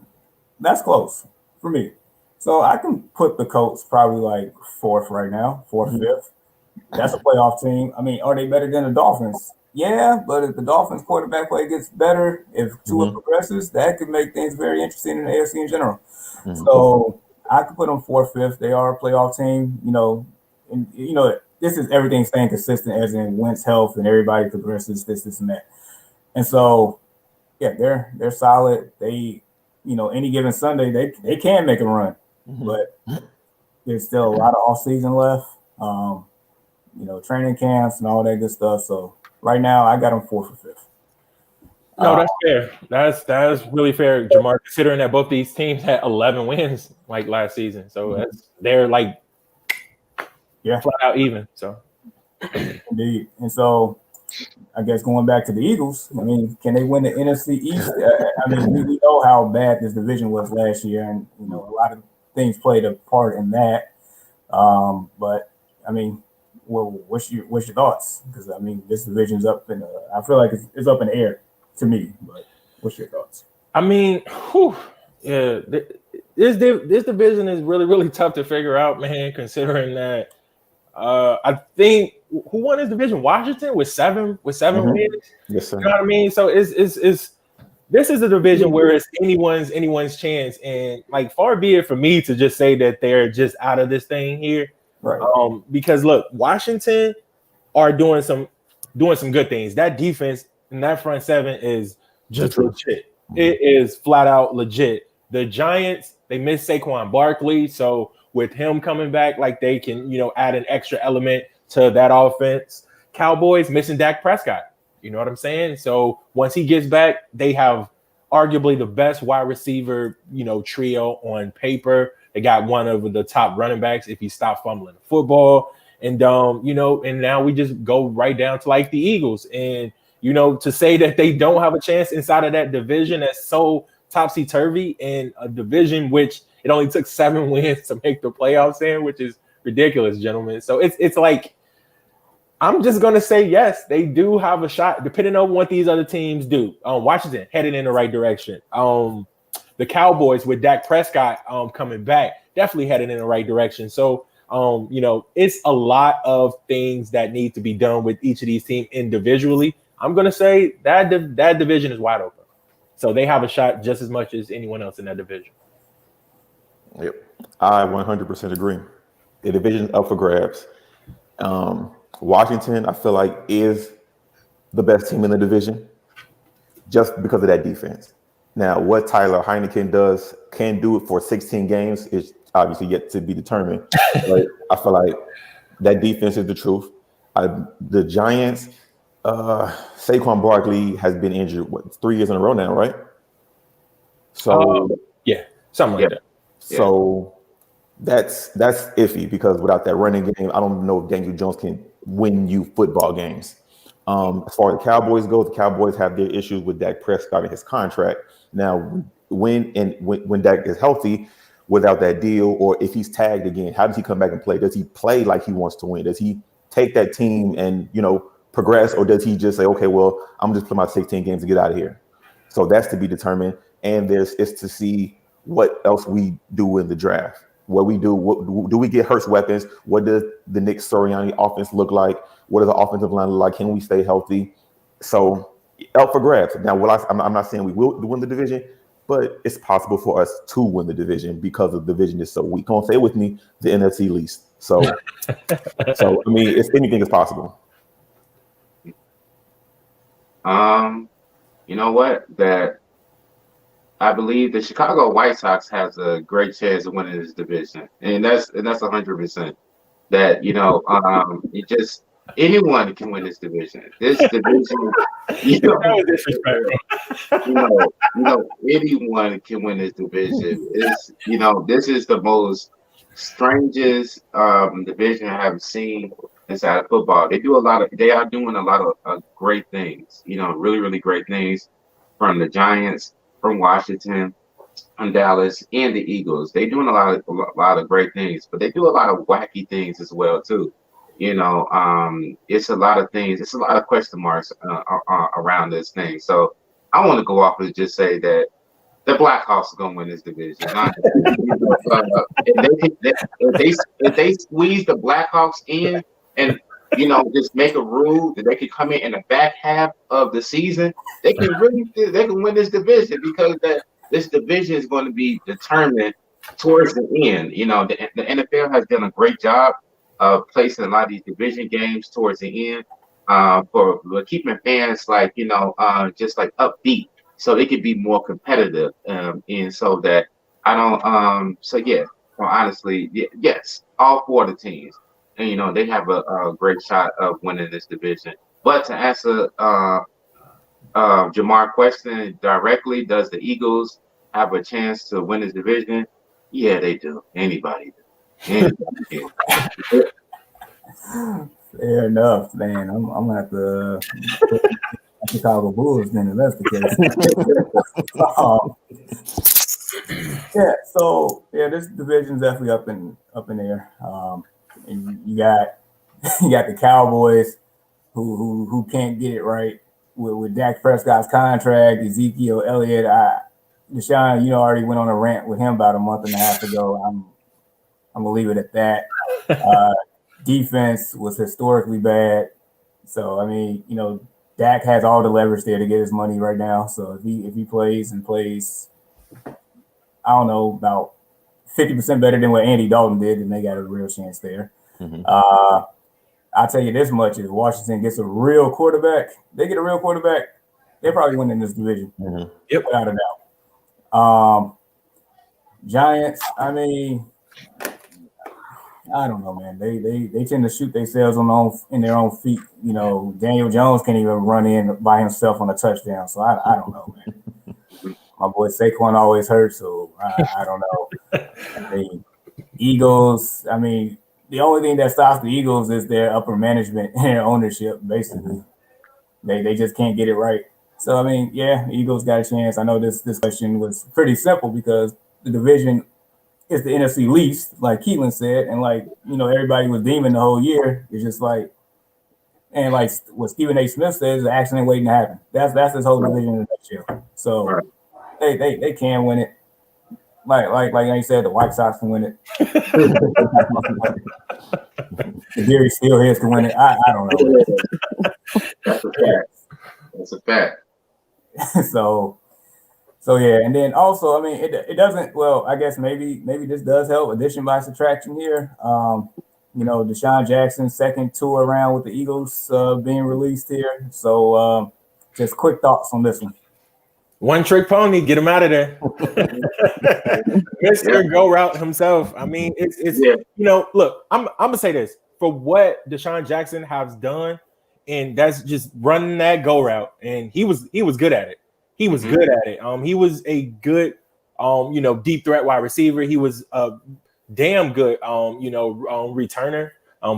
That's close for me. So I can put the Colts probably like fourth right now, fourth, fifth. That's a playoff team. I mean, are they better than the Dolphins? Yeah, but if the Dolphins quarterback play gets better, if Tua progresses, that could make things very interesting in the AFC in general. So I could put them fourth, fifth. They are a playoff team, and this is everything staying consistent, as in Wentz health and everybody progresses, this and that. And so, yeah, they're solid. They, any given Sunday they can make a run, but there's still a lot of off season left. Training camps and all that good stuff. So right now I got them fourth or fifth. No, that's fair. That's really fair, Jamar, considering that both these teams had 11 wins like last season. So they're like flat out even. So indeed. And so I guess going back to the Eagles, I mean, can they win the NFC East? I mean, we know how bad this division was last year, and a lot of things played a part in that. But I mean, well, what's your thoughts? Because I mean, this division's up in. I feel like it's up in the air to me. But what's your thoughts? I mean, this division is really, really tough to figure out, man. Considering that, I think who won this division? Washington with seven wins. Yes, sir. You know what I mean? So it's this is a division where it's anyone's chance, and like far be it for me to just say that they're just out of this thing here. Right. Because look, Washington are doing some good things. That defense and that front seven is just legit. It is flat out legit. The Giants, they missed Saquon Barkley, so with him coming back, like they can, add an extra element to that offense. Cowboys missing Dak Prescott. You know what I'm saying? So once he gets back, they have arguably the best wide receiver, trio on paper. They got one of the top running backs if he stops fumbling the football. And, and now we just go right down to like the Eagles. And, to say that they don't have a chance inside of that division that's so topsy-turvy, in a division which it only took 7 wins to make the playoffs in, which is ridiculous, gentlemen. So it's like, I'm just going to say, yes, they do have a shot, depending on what these other teams do. Washington headed in the right direction. The Cowboys with Dak Prescott coming back, definitely headed in the right direction. So, it's a lot of things that need to be done with each of these teams individually. I'm going to say that that division is wide open. So they have a shot just as much as anyone else in that division. Yep. I 100% agree. The division's up for grabs. Washington, I feel like, is the best team in the division just because of that defense. Now, what Tyler Heineken can do it for 16 games is obviously yet to be determined. But I feel like that defense is the truth. The Giants, Saquon Barkley has been injured 3 years in a row now, right? So yeah, something like that. So that's iffy because without that running game, I don't know if Daniel Jones can win you football games. As far as the Cowboys go, the Cowboys have their issues with Dak Prescott and his contract. Now, when Dak is healthy without that deal, or if he's tagged again, how does he come back and play? Does he play like he wants to win? Does he take that team and progress, or does he just say, okay, well, I'm just playing my 16 games to get out of here? So that's to be determined. And it's to see what else we do in the draft. What we do, do we get Hurts weapons? What does the Nick Sirianni offense look like? What does the offensive line look like? Can we stay healthy? So up for grabs. Now, I'm not saying we will win the division, but it's possible for us to win the division because the division is so weak. Come on, say it with me, the NFC least. So, I mean, anything is possible. You know what? That I believe the Chicago White Sox has a great chance of winning this division, and that's 100%. That it just anyone can win this division. This division, anyone can win this division. This is the most strangest division I have seen inside of football. They are doing a lot of great things. Really, really great things from the Giants, from Washington, from Dallas, and the Eagles. They're doing a lot of great things, but they do a lot of wacky things as well too. It's a lot of things. It's a lot of question marks around this thing. So I want to go off and just say that the Blackhawks are going to win this division. If they squeeze the Blackhawks in and just make a rule that they can come in the back half of the season, they can win this division because this division is going to be determined towards the end. The NFL has done a great job of placing a lot of these division games towards the end for keeping fans just like upbeat, so they could be more competitive, and so that I don't. So yeah, well, honestly, yes, all 4 of the teams. And they have a great shot of winning this division. But to answer Jamar's question directly, does the Eagles have a chance to win this division? Yeah, they do. Anybody do. Fair enough, man. I'm gonna have to Chicago Bulls then if that's the case. So this division's definitely up in there. And you got the Cowboys who can't get it right with Dak Prescott's contract, Ezekiel Elliott. Deshaun, already went on a rant with him about a month and a half ago. I'm gonna leave it at that. Defense was historically bad. So I mean, Dak has all the leverage there to get his money right now. So if he plays, I don't know, about 50% better than what Andy Dalton did, then they got a real chance there. Mm-hmm. I'll tell you this much: if Washington gets a real quarterback, they're probably winning this division. Mm-hmm. Yep, without a doubt. Giants, I mean, I don't know, man. They tend to shoot themselves in their own feet. Daniel Jones can't even run in by himself on a touchdown. So I don't know, man. My boy Saquon always hurt, so I don't know. The Eagles, I mean, the only thing that stops the Eagles is their upper management and their ownership, basically. They just can't get it right. So, I mean, the Eagles got a chance. I know this question was pretty simple because the division is the NFC least, like Keelan said, and everybody was deeming the whole year. It's just and like what Stephen A. Smith says, the action ain't waiting to happen. That's this whole division in a nutshell. So they can win it. Like I said, the White Sox can win it. The Gary Steelheads can win it. I don't know. That's a fact. That's a fact. So and then also, I mean, it doesn't. Well, I guess maybe this does help addition by subtraction here. Deshaun Jackson, second tour around with the Eagles being released here. So just quick thoughts on this one. One trick pony, get him out of there. Mr. Go Route himself. I mean, it's look, I'm gonna say this for what Deshaun Jackson has done, and that's just running that go route, and he was good at it. He was good at it. He was a good deep threat wide receiver. He was a damn good returner,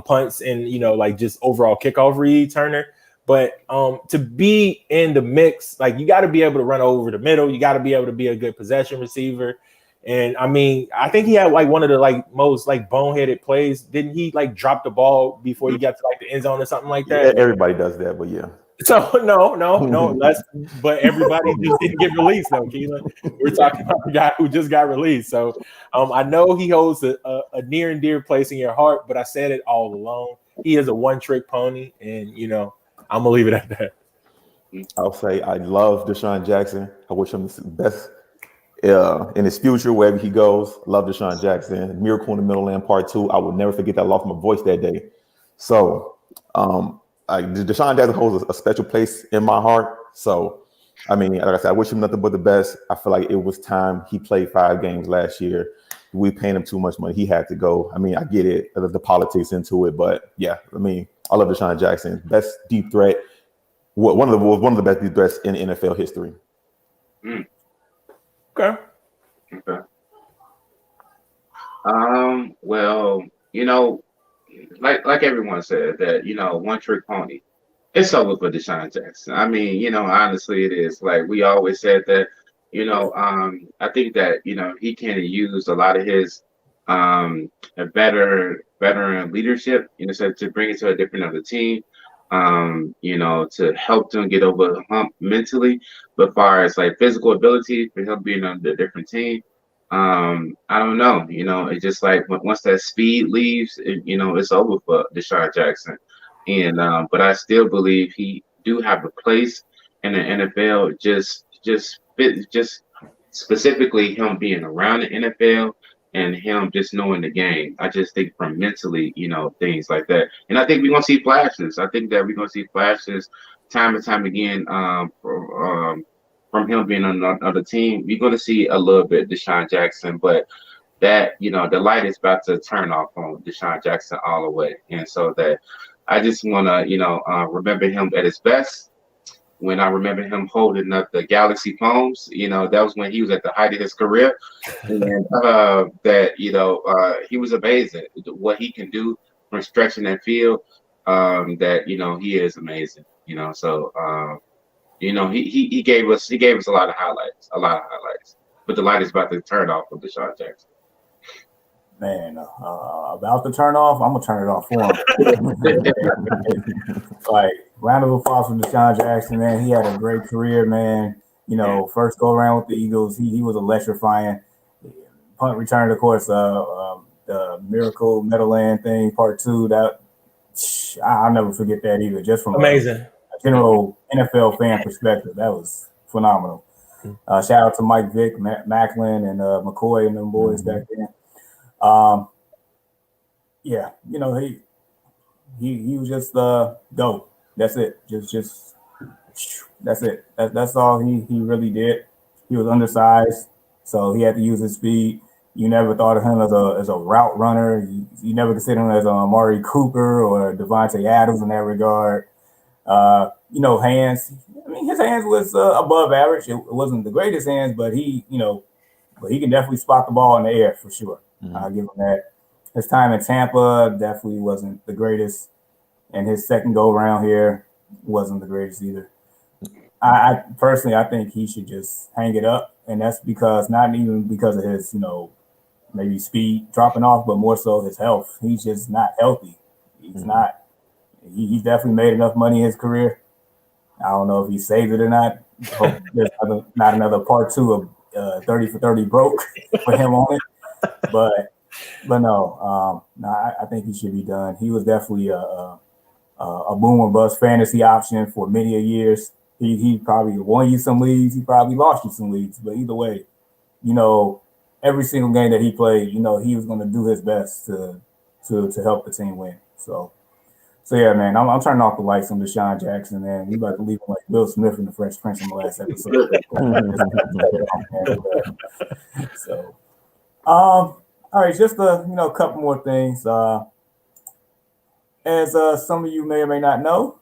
punts and like just overall kickoff returner. But to be in the mix, like you got to be able to run over the middle. You got to be able to be a good possession receiver. And I mean, I think he had like one of the like most like boneheaded plays. Didn't he like drop the ball before he got to like the end zone or something like that? Yeah, everybody does that, but yeah. So no. But everybody just didn't get released though, Keelan. We're talking about the guy who just got released. So I know he holds a near and dear place in your heart, but I said it all along. He is a one-trick pony, and I'm gonna leave it at that. I'll say I love Deshaun Jackson. I wish him the best in his future, wherever he goes. Love Deshaun Jackson. Miracle in the Middle Land Part 2. I will never forget that. I lost my voice that day. So Deshaun Jackson holds a special place in my heart. So, I mean, like I said, I wish him nothing but the best. I feel like it was time. He played 5 games last year. We paying him too much money. He had to go. I mean, I get it, the politics into it, but yeah, I mean, I love Deshaun Jackson. Best deep threat. One of the best deep threats in NFL history. Okay. Well, like everyone said that, one trick pony. It's over for Deshaun Jackson. I mean, honestly, it is. Like we always said that, I think that, he can use a lot of his veteran leadership, so to bring it to a different other team, to help them get over the hump mentally. But as far as like physical ability for him being on a different team, I don't know. It's just like once that speed leaves, it's over for Deshaun Jackson. And but I still believe he do have a place in the NFL. Just specifically him being around the NFL and him just knowing the game. I just think from mentally, things like that. And I think we're gonna see flashes. I think that we're gonna see flashes time and time again from him being on another team. We're gonna see a little bit Deshaun Jackson, but that the light is about to turn off on Deshaun Jackson all the way. And so that I just wanna, remember him at his best. When I remember him holding up the Galaxy phones, that was when he was at the height of his career, and he was amazing. What he can do from stretching that field, he is amazing. So he gave us a lot of highlights. But the light is about to turn off of Deshaun Jackson. Man, about to turn off. I'm gonna turn it off for him. Like, round of applause for Deshaun Jackson, man. He had a great career, man. First go around with the Eagles, he was electrifying. Punt return, of course, the Miracle Meadowland thing, Part 2. That I'll never forget that either. Just from amazing a general NFL fan perspective, that was phenomenal. Shout out to Mike Vick, Macklin, and McCoy and them boys back then. He was just go. That's it. Just that's it. That's all he really did. He was undersized, so he had to use his speed. You never thought of him as a route runner. You never considered him as Amari Cooper or Devontae Adams in that regard. Hands. I mean, his hands was above average. It wasn't the greatest hands, but he can definitely spot the ball in the air for sure. I'll give him that. His time in Tampa definitely wasn't the greatest, and his second go around here wasn't the greatest either. I personally, I think he should just hang it up, and that's not even because of his, maybe speed dropping off, but more so his health. He's just not healthy. He's not. He's definitely made enough money in his career. I don't know if he saved it or not. Hope there's not another Part 2 of 30 for 30 broke for him on it. But no, I think he should be done. He was definitely a boom or bust fantasy option for many years. He probably won you some leagues. He probably lost you some leagues. But either way, every single game that he played, he was going to do his best to to help the team win. So yeah, man, I'm turning off the lights on Deshaun Jackson, man. We about to leave him like Will Smith in the Fresh Prince in the last episode. So, all right, just a couple more things. As some of you may or may not know,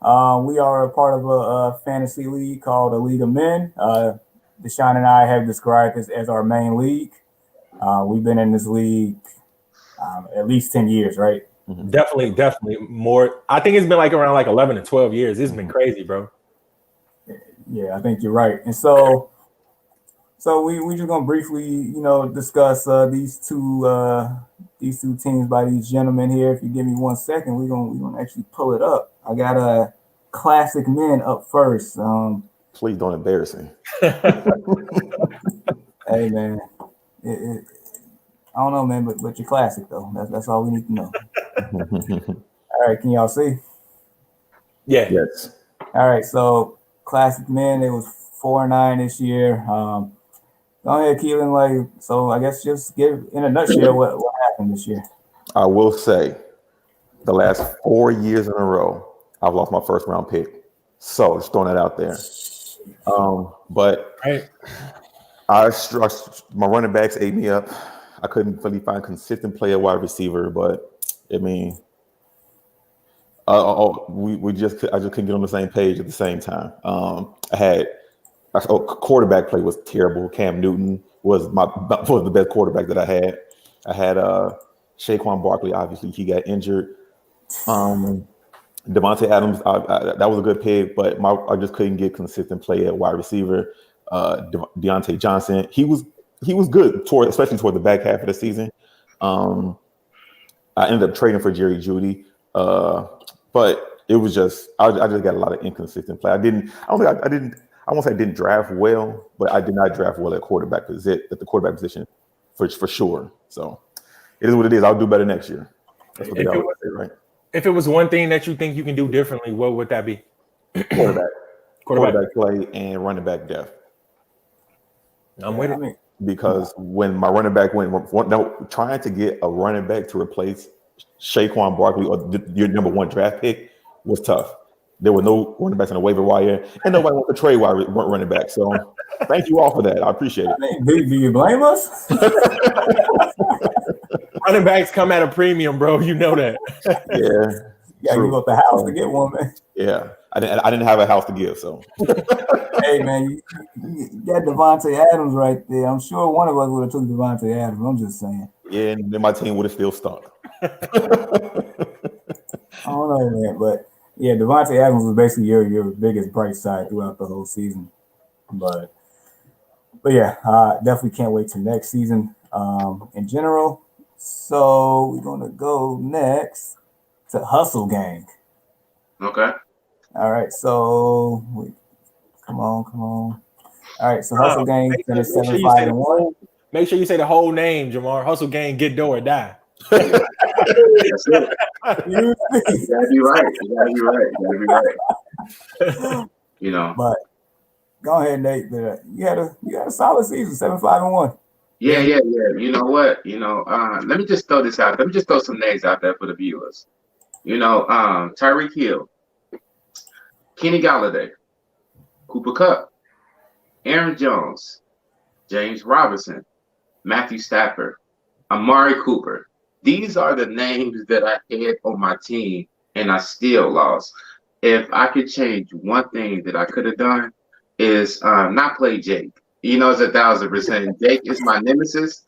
we are a part of a fantasy league called the League of Men. Deshaun and I have described this as our main league. We've been in this league at least 10 years, right? Definitely more. I think it's been like around like 11 to 12 years. It's been crazy, bro. Yeah, I think you're right. And so we just gonna briefly, discuss these two teams by these gentlemen here. If you give me 1 second, we're gonna actually pull it up. I got a Classic Men up first. Please don't embarrass me. Hey man, I don't know, man, but you're classic though. That's all we need to know. All right, can y'all see? Yeah. Yes. All right, so Classic Men, it was 4-9 this year. Go ahead, Keelan. So I guess just give in a nutshell what happened this year. I will say, the last 4 years in a row, I've lost my first round pick. So just throwing that out there. But my running backs ate me up. I couldn't really find consistent play at wide receiver, but I mean, I just couldn't get on the same page at the same time. Quarterback play was terrible. Cam Newton was the best quarterback that I had. I had Saquon Barkley. Obviously, he got injured. Devontae Adams, that was a good pick, but I just couldn't get consistent play at wide receiver. Deontay Johnson, he was good especially toward the back half of the season. I ended up trading for Jerry Jeudy, but it was just I just got a lot of inconsistent play. I won't say I didn't draft well, but I did not draft well at the quarterback position for sure. So it is what it is. I'll do better next year. That's what they always say, right? If it was one thing that you think you can do differently, what would that be? Quarterback play and running back depth. I'm with it. Because when my running back trying to get a running back to replace Saquon Barkley or your number one draft pick was tough. There were no running backs on the waiver wire, and nobody wanted to trade running back. So thank you all for that. I appreciate it. Do you blame us? Running backs come at a premium, bro. You know that. Yeah. Yeah, you up the house to get one, man. Yeah. I didn't have a house to give, so. Hey, man, you got Devontae Adams right there. I'm sure one of us would have took Devontae Adams. I'm just saying. Yeah, and then my team would have still stunk. I don't know, man, but yeah, Devontae Adams was basically your biggest bright side throughout the whole season. But yeah, definitely can't wait till next season in general. So we're gonna go next to Hustle Gang. Okay. All right, so come on. All right, so Hustle Gang finished 7-5-1. Make sure you say the whole name, Jamar. Hustle Gang, get do or die. That's it. You gotta be right. But go ahead, Nate. You had a solid season, 7-5-1. Yeah. You know what? Let me just throw this out. Let me just throw some names out there for the viewers. Tyreek Hill, Kenny Galladay, Cooper Kupp, Aaron Jones, James Robinson, Matthew Stafford, Amari Cooper. These are the names that I had on my team, and I still lost. If I could change one thing that I could have done is not play Jake. It's 1,000%. Jake is my nemesis.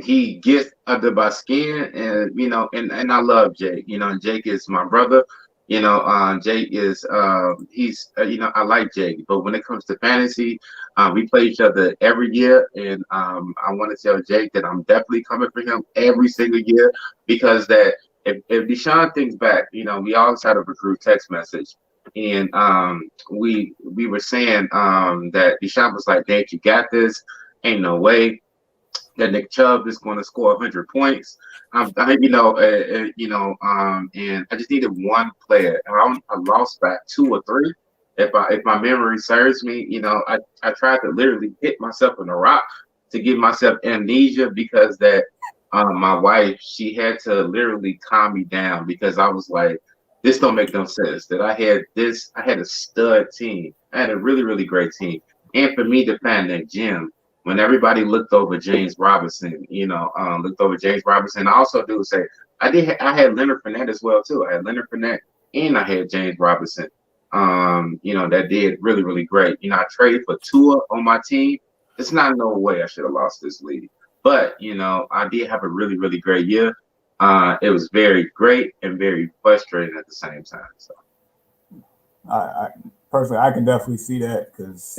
He gets under my skin, and I love Jake. Jake is my brother. Jake is I like Jake, but when it comes to fantasy, we play each other every year, and I want to tell Jake that I'm definitely coming for him every single year, because that if Deshaun thinks back, we always had a recruit text message. And we were saying that Deshaun was like, Dave, you got this. Ain't no way that Nick Chubb is going to score 100 points. And I just needed one player. And I lost back 2 or 3. If my memory serves me, I tried to literally hit myself in the rock to give myself amnesia, because that my wife, she had to literally calm me down because I was like, this don't make no sense. That I had a stud team. I had a really, really great team. And for me to find that gym, when everybody looked over James Robinson, I also do say I had Leonard Fournette as well too. I had Leonard Fournette and I had James Robinson. That did really, really great. I traded for Tua on my team. It's not no way I should have lost this league. But, I did have a really, really great year. It was very great and very frustrating at the same time. So, I personally, I can definitely see that because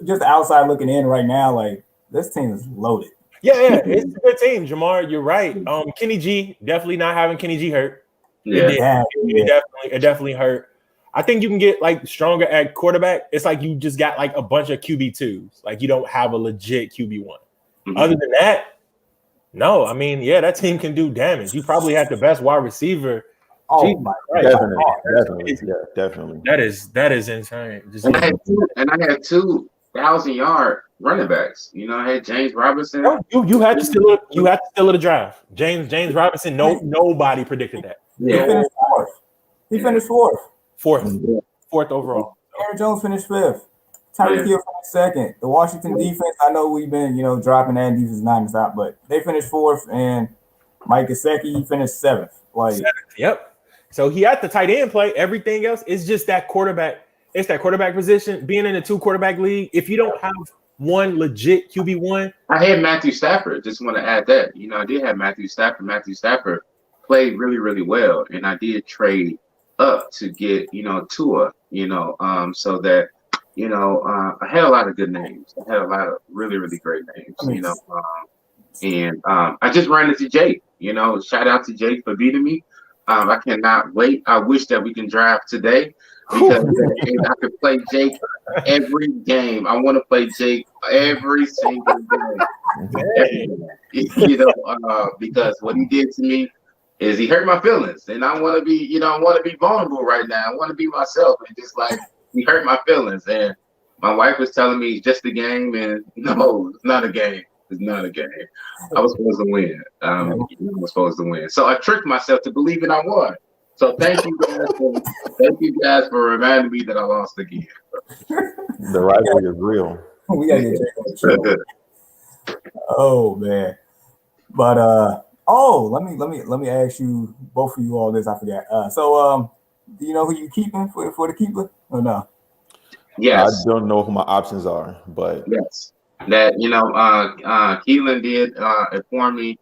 just outside looking in right now, like this team is loaded. Yeah, it's a good team, Jamar. You're right. Kenny G, definitely not having Kenny G hurt. Yeah, It definitely hurt. I think you can get like stronger at quarterback. It's like you just got like a bunch of QB2s. Like you don't have a legit QB1. Mm-hmm. Other than that, no. I mean, yeah, that team can do damage. You probably have the best wide receiver. Oh my God. Definitely. That is insane. And I had 2,000-yard running backs. I had James Robinson. You had to steal it. You had to steal it a drive. James Robinson. Nobody predicted that. Yeah. He finished fourth. Fourth overall. Aaron Jones finished fifth. Tyreek Hill finished second. The Washington defense, I know we've been, dropping that defense non-stop, but they finished fourth, and Mike Gesicki finished seventh. Yep. So he had the tight end play. Everything else is just that quarterback. It's that quarterback position. Being in a 2-quarterback league, if you don't have one legit QB1. I had Matthew Stafford. Just want to add that. I did have Matthew Stafford. Matthew Stafford played really, really well, and I did trade up to get, Tua, so that, I had a lot of good names. I had a lot of really, really great names, and I just ran into Jake, shout out to Jake for beating me. I cannot wait. I wish that we can draft today because I could play Jake every game. I want to play Jake every single game, because what he did to me is he hurt my feelings, and I want to be, vulnerable right now. I want to be myself, and just like he hurt my feelings. And my wife was telling me it's just a game, and no, it's not a game. It's not a game. I was supposed to win. I was supposed to win. So I tricked myself to believing I won. So thank you guys for reminding me that I lost again. The rivalry is real. We gotta get Jake on the show. Oh man, but let me ask you both of you all this. I forgot. So do you know who you keeping for the keeper or no? Yes. I don't know who my options are, but yes. That Keelan did inform me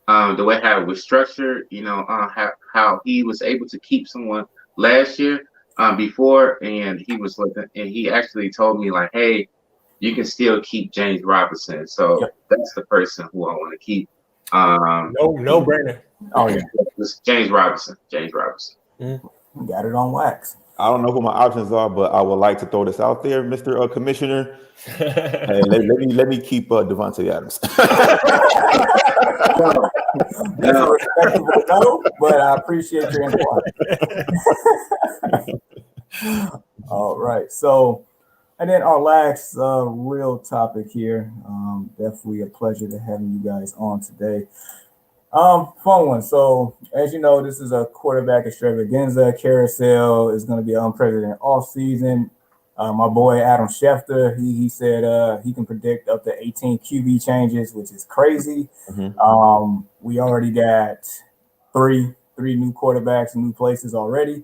the way how it was structured. How he was able to keep someone last year before, and he was and he actually told me like, hey, you can still keep James Robinson. So that's the person who I want to keep. No brainer. Oh yeah, it's James Robinson. Got it on wax. I don't know who my options are, but I would like to throw this out there, Mr. Commissioner. Hey, let me keep Devontae Adams. That's a respectable no, but I appreciate your inquiry. All right, so and then our last real topic here. Definitely a pleasure to have you guys on today. Fun one. So, as you know, this is a quarterback extravaganza. Carousel is going to be an unprecedented offseason. My boy Adam Schefter, he said he can predict up to 18 QB changes, which is crazy. Mm-hmm. We already got three new quarterbacks in new places already.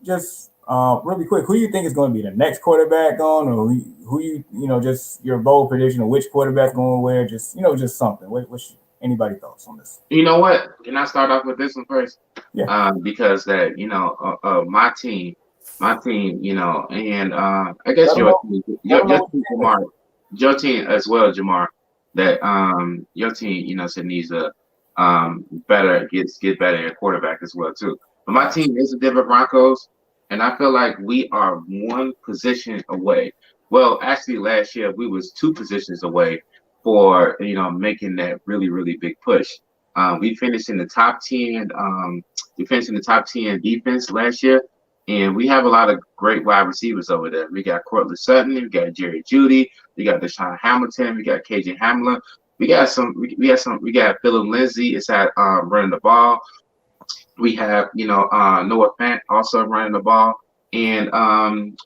Just really quick, who do you think is going to be the next quarterback on, or who you just your bold prediction of which quarterback's going where? Just just something. What's anybody thoughts on this? You know what? Can I start off with this one first? Yeah. Because that my team, and I guess your team, Jamar, your team as well, Jamar. That your team, said needs to get better at quarterback as well too. But my team is the Denver Broncos, and I feel like we are one position away. Well, actually, last year we was 2 positions away for making that really, really big push. We finished in the top 10. We finished in the top 10 defense last year, and we have a lot of great wide receivers over there. We got Cortland Sutton, we got Jerry Jeudy, we got Deshaun Hamilton, we got KJ Hamler. we got Phillip Lindsay is at running the ball. We have, Noah Fant also running the ball, and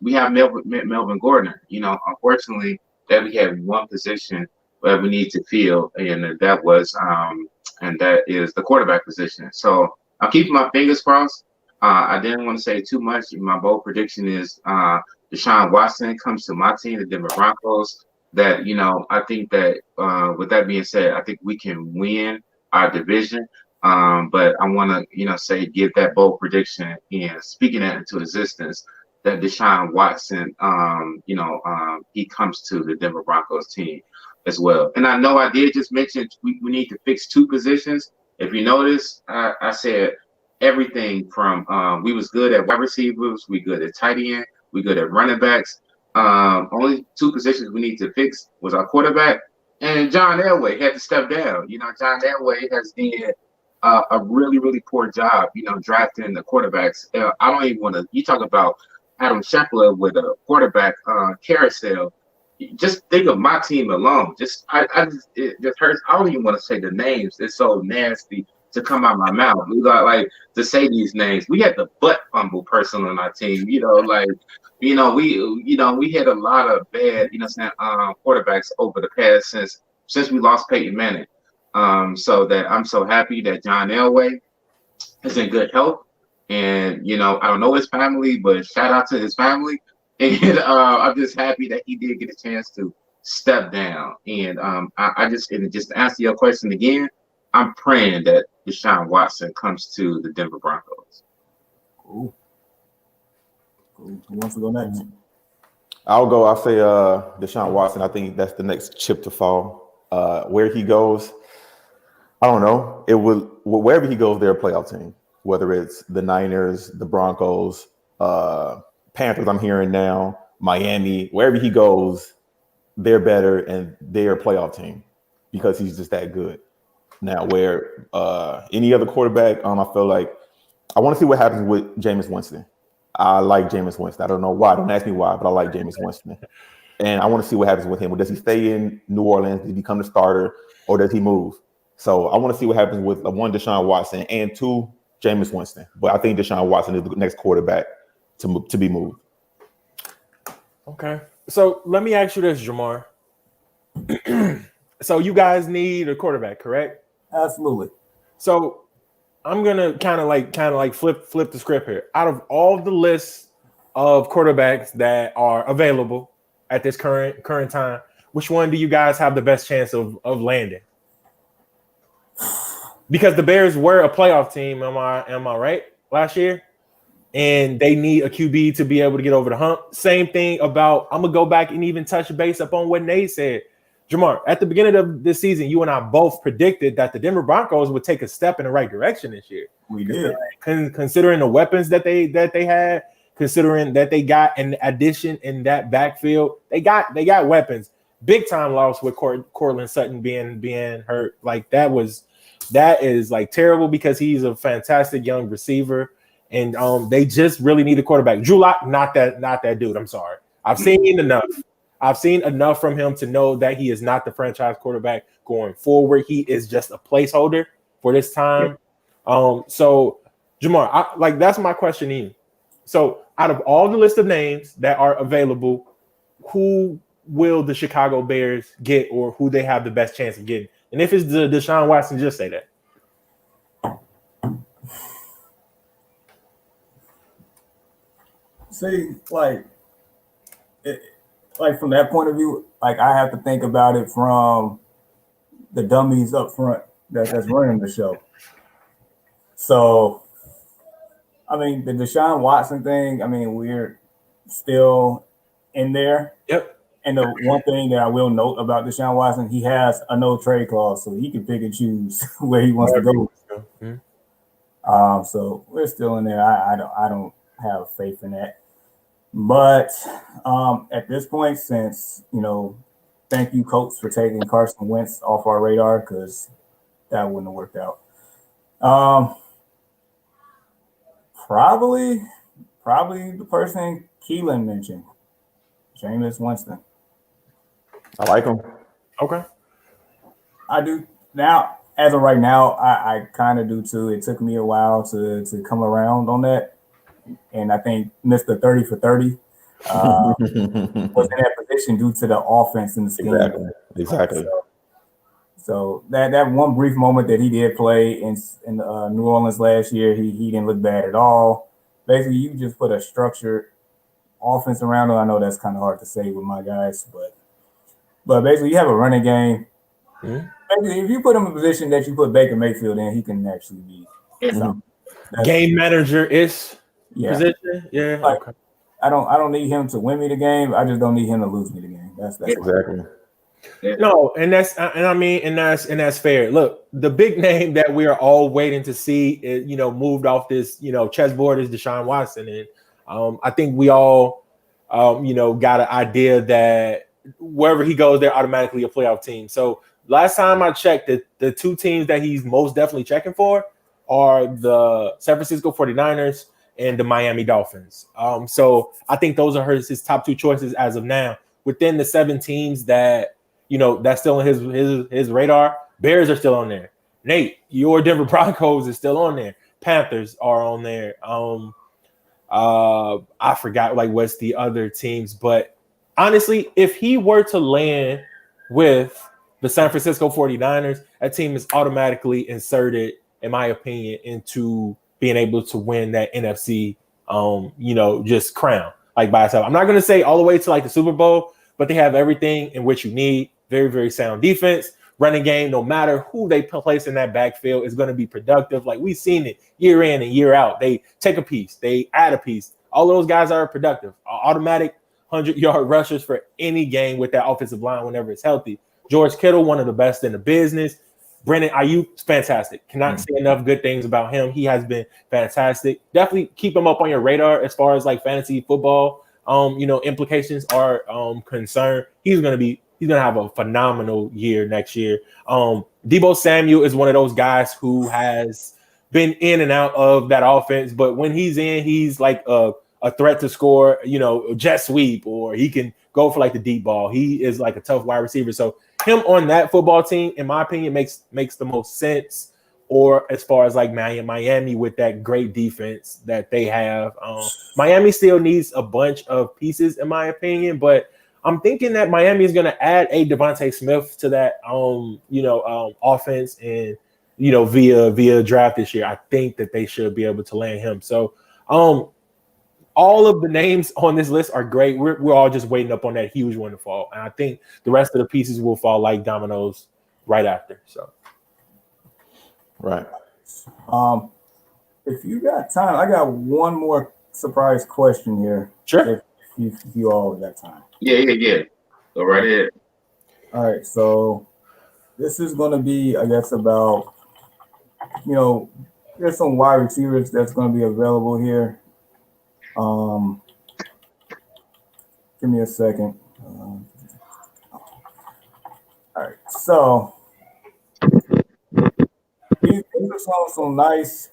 we have Melvin Gordner. Unfortunately, that we had one position that we need to fill, and that is the quarterback position. So I'm keeping my fingers crossed. I didn't want to say too much. My bold prediction is Deshaun Watson comes to my team, the Denver Broncos. That I think that with that being said, I think we can win our division. But I want to, give that bold prediction and speaking that into existence that Deshaun Watson, he comes to the Denver Broncos team as well. And I know I did just mention we need to fix two positions. If you notice, I said everything from we was good at wide receivers, we good at tight end, we good at running backs. Only two positions we need to fix was our quarterback. And John Elway had to step down. John Elway has did a really, really poor job, drafting the quarterbacks. I don't even want to. You talk about Adam Scheffler with a quarterback carousel. Just think of my team alone. It just hurts. I don't even want to say the names. It's so nasty to come out my mouth. We got to say these names. We had the butt fumble person on our team. We had a lot of bad, quarterbacks over the past since we lost Peyton Manning. So that I'm so happy that John Elway is in good health, and I don't know his family, but shout out to his family, and I'm just happy that he did get a chance to step down. And just to answer your question again, I'm praying that Deshaun Watson comes to the Denver Broncos. Cool. Who wants to go next? I'll say Deshaun Watson. I think that's the next chip to fall. Where he goes, I don't know. It will wherever he goes, they're a playoff team. Whether it's the Niners, the Broncos, Panthers, I'm hearing now, Miami, wherever he goes, they're better and they're a playoff team because he's just that good. Now, where any other quarterback, I feel like I want to see what happens with Jameis Winston. I like Jameis Winston. I don't know why. Don't ask me why, but I like Jameis Winston. And I want to see what happens with him. Does he stay in New Orleans? Does he become the starter? Or does he move? So I want to see what happens with one, Deshaun Watson, and two, Jameis Winston. But I think Deshaun Watson is the next quarterback to be moved. Okay. So let me ask you this, Jamar. So you guys need a quarterback, correct? Absolutely. So I'm gonna kind of like flip the script here. Out of all the lists of quarterbacks that are available at this current time, which one do you guys have the best chance of landing? Because the Bears were a playoff team, am I right? Last year, and they need a QB to be able to get over the hump. Same thing about. I'm gonna go back and even touch base up on what Nate said. Jamar, at the beginning of this season, you and I both predicted that the Denver Broncos would take a step in the right direction this year. We did. Considering the weapons that they had, considering that they got an addition in that backfield, they got weapons. Big time loss with Cortland Sutton being hurt. Like that is like terrible because he's a fantastic young receiver, and they just really need a quarterback. Drew Lock, not that dude. I'm sorry. I've seen enough from him to know that he is not the franchise quarterback going forward. He is just a placeholder for this time. So Jamar, that's my question to you. So out of all the list of names that are available, who will the Chicago Bears get, or who they have the best chance of getting? And if it's the Deshaun Watson, just say that. See, from that point of view, I have to think about it from the dummies up front that's running the show. So, the Deshaun Watson thing, we're still in there. Yep. And the one thing that I will note about Deshaun Watson, he has a no trade clause, so he can pick and choose where he wants to go. Mm-hmm. So we're still in there. I don't have faith in that. But at this point, since thank you, Colts, for taking Carson Wentz off our radar, because that wouldn't have worked out. Probably the person Keelan mentioned, Jameis Winston. I like him. Okay. I do now. As of right now, I kind of do too. It took me a while to come around on that, and I think Mr. 30 for 30 was in that position due to the offense and the scheme. Exactly. So that one brief moment that he did play in New Orleans last year, he didn't look bad at all. Basically, you just put a structured offense around him. I know that's kind of hard to say with my guys, but basically, you have a running game. Mm-hmm. Basically, if you put him in a position that you put Baker Mayfield in, he can actually be something. Game manager is position. Yeah. Like, okay. I don't need him to win me the game. I just don't need him to lose me the game. That's exactly. No, and that's fair. Look, the big name that we are all waiting to see is, moved off this, chessboard is Deshaun Watson. And I think we all got an idea that wherever he goes, they're automatically a playoff team. So last time I checked, the two teams that he's most definitely checking for are the San Francisco 49ers and the Miami Dolphins. So I think those are his top two choices as of now. Within the 7 teams that that's still on his radar, Bears are still on there. Nate, your Denver Broncos is still on there. Panthers are on there. I forgot what's the other teams, but honestly, if he were to land with the San Francisco 49ers, that team is automatically inserted, in my opinion, into being able to win that NFC just crown by itself. I'm not going to say all the way to the Super Bowl, but they have everything in which you need. Very, very sound defense, running game. No matter who they place in that backfield is going to be productive. We've seen it year in and year out. They take a piece, they add a piece. All those guys are productive. Automatic 100-yard rushers for any game with that offensive line whenever it's healthy. George Kittle, one of the best in the business. Brandon Ayuk, fantastic. Cannot say enough good things about him. He has been fantastic. Definitely keep him up on your radar as far as fantasy football implications are concerned. He's gonna have a phenomenal year next year. Deebo Samuel is one of those guys who has been in and out of that offense, but when he's in, he's like a threat to score, jet sweep, or he can go for the deep ball. He is a tough wide receiver. So him on that football team, in my opinion, makes the most sense. Or as far as Miami with that great defense that they have, Miami still needs a bunch of pieces, in my opinion. But I'm thinking that Miami is going to add a Devontae Smith to that, offense, and via draft this year. I think that they should be able to land him. So, all of the names on this list are great. We're all just waiting up on that huge one to fall, and I think the rest of the pieces will fall like dominoes right after. So. Right. If you got time, I got one more surprise question here. Sure. If you all got time. Yeah. Go right ahead. All right. So this is going to be, I guess, about, there's some wide receivers that's going to be available here. Give me a second. All right. So these are some nice,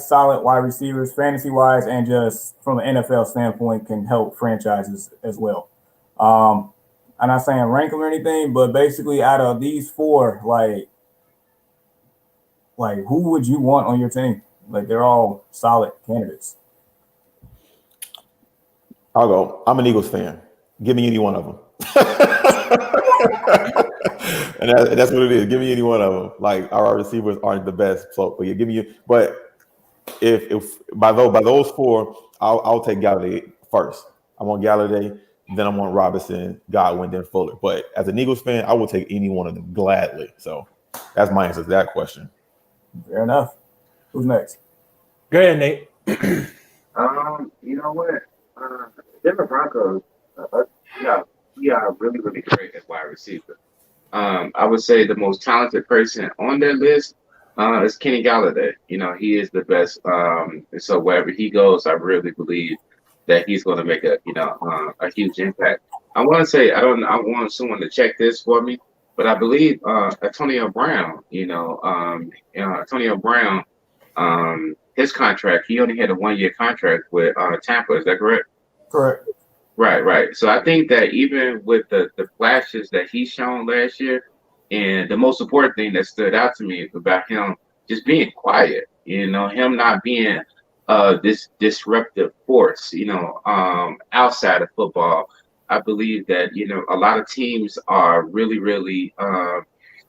solid wide receivers, fantasy-wise, and just from an NFL standpoint, can help franchises as well. I'm not saying rank them or anything, but basically, out of these 4, who would you want on your team? They're all solid candidates. I'll go. I'm an Eagles fan. Give me any one of them. And that's what it is. Give me any one of them. Our receivers aren't the best, so but give me. But if by those 4, I'll take Galladay first. I want Galladay, then I want Robinson, Godwin, then Fuller. But as an Eagles fan, I will take any one of them gladly. So that's my answer to that question. Fair enough. Who's next? Go ahead, Nate. You know what? Denver Broncos, we are really, really great at wide receiver. I would say the most talented person on that list is Kenny Galladay. He is the best. And so wherever he goes, I really believe that he's going to make a huge impact. I want to say I want someone to check this for me, but I believe Antonio Brown. Antonio Brown, his contract, he only had a 1-year contract with Tampa. Is that correct? Correct. Right. So I think that even with the flashes that he's shown last year, And the most important thing that stood out to me about him just being quiet, him not being this disruptive force, outside of football. I believe that, a lot of teams are really, really,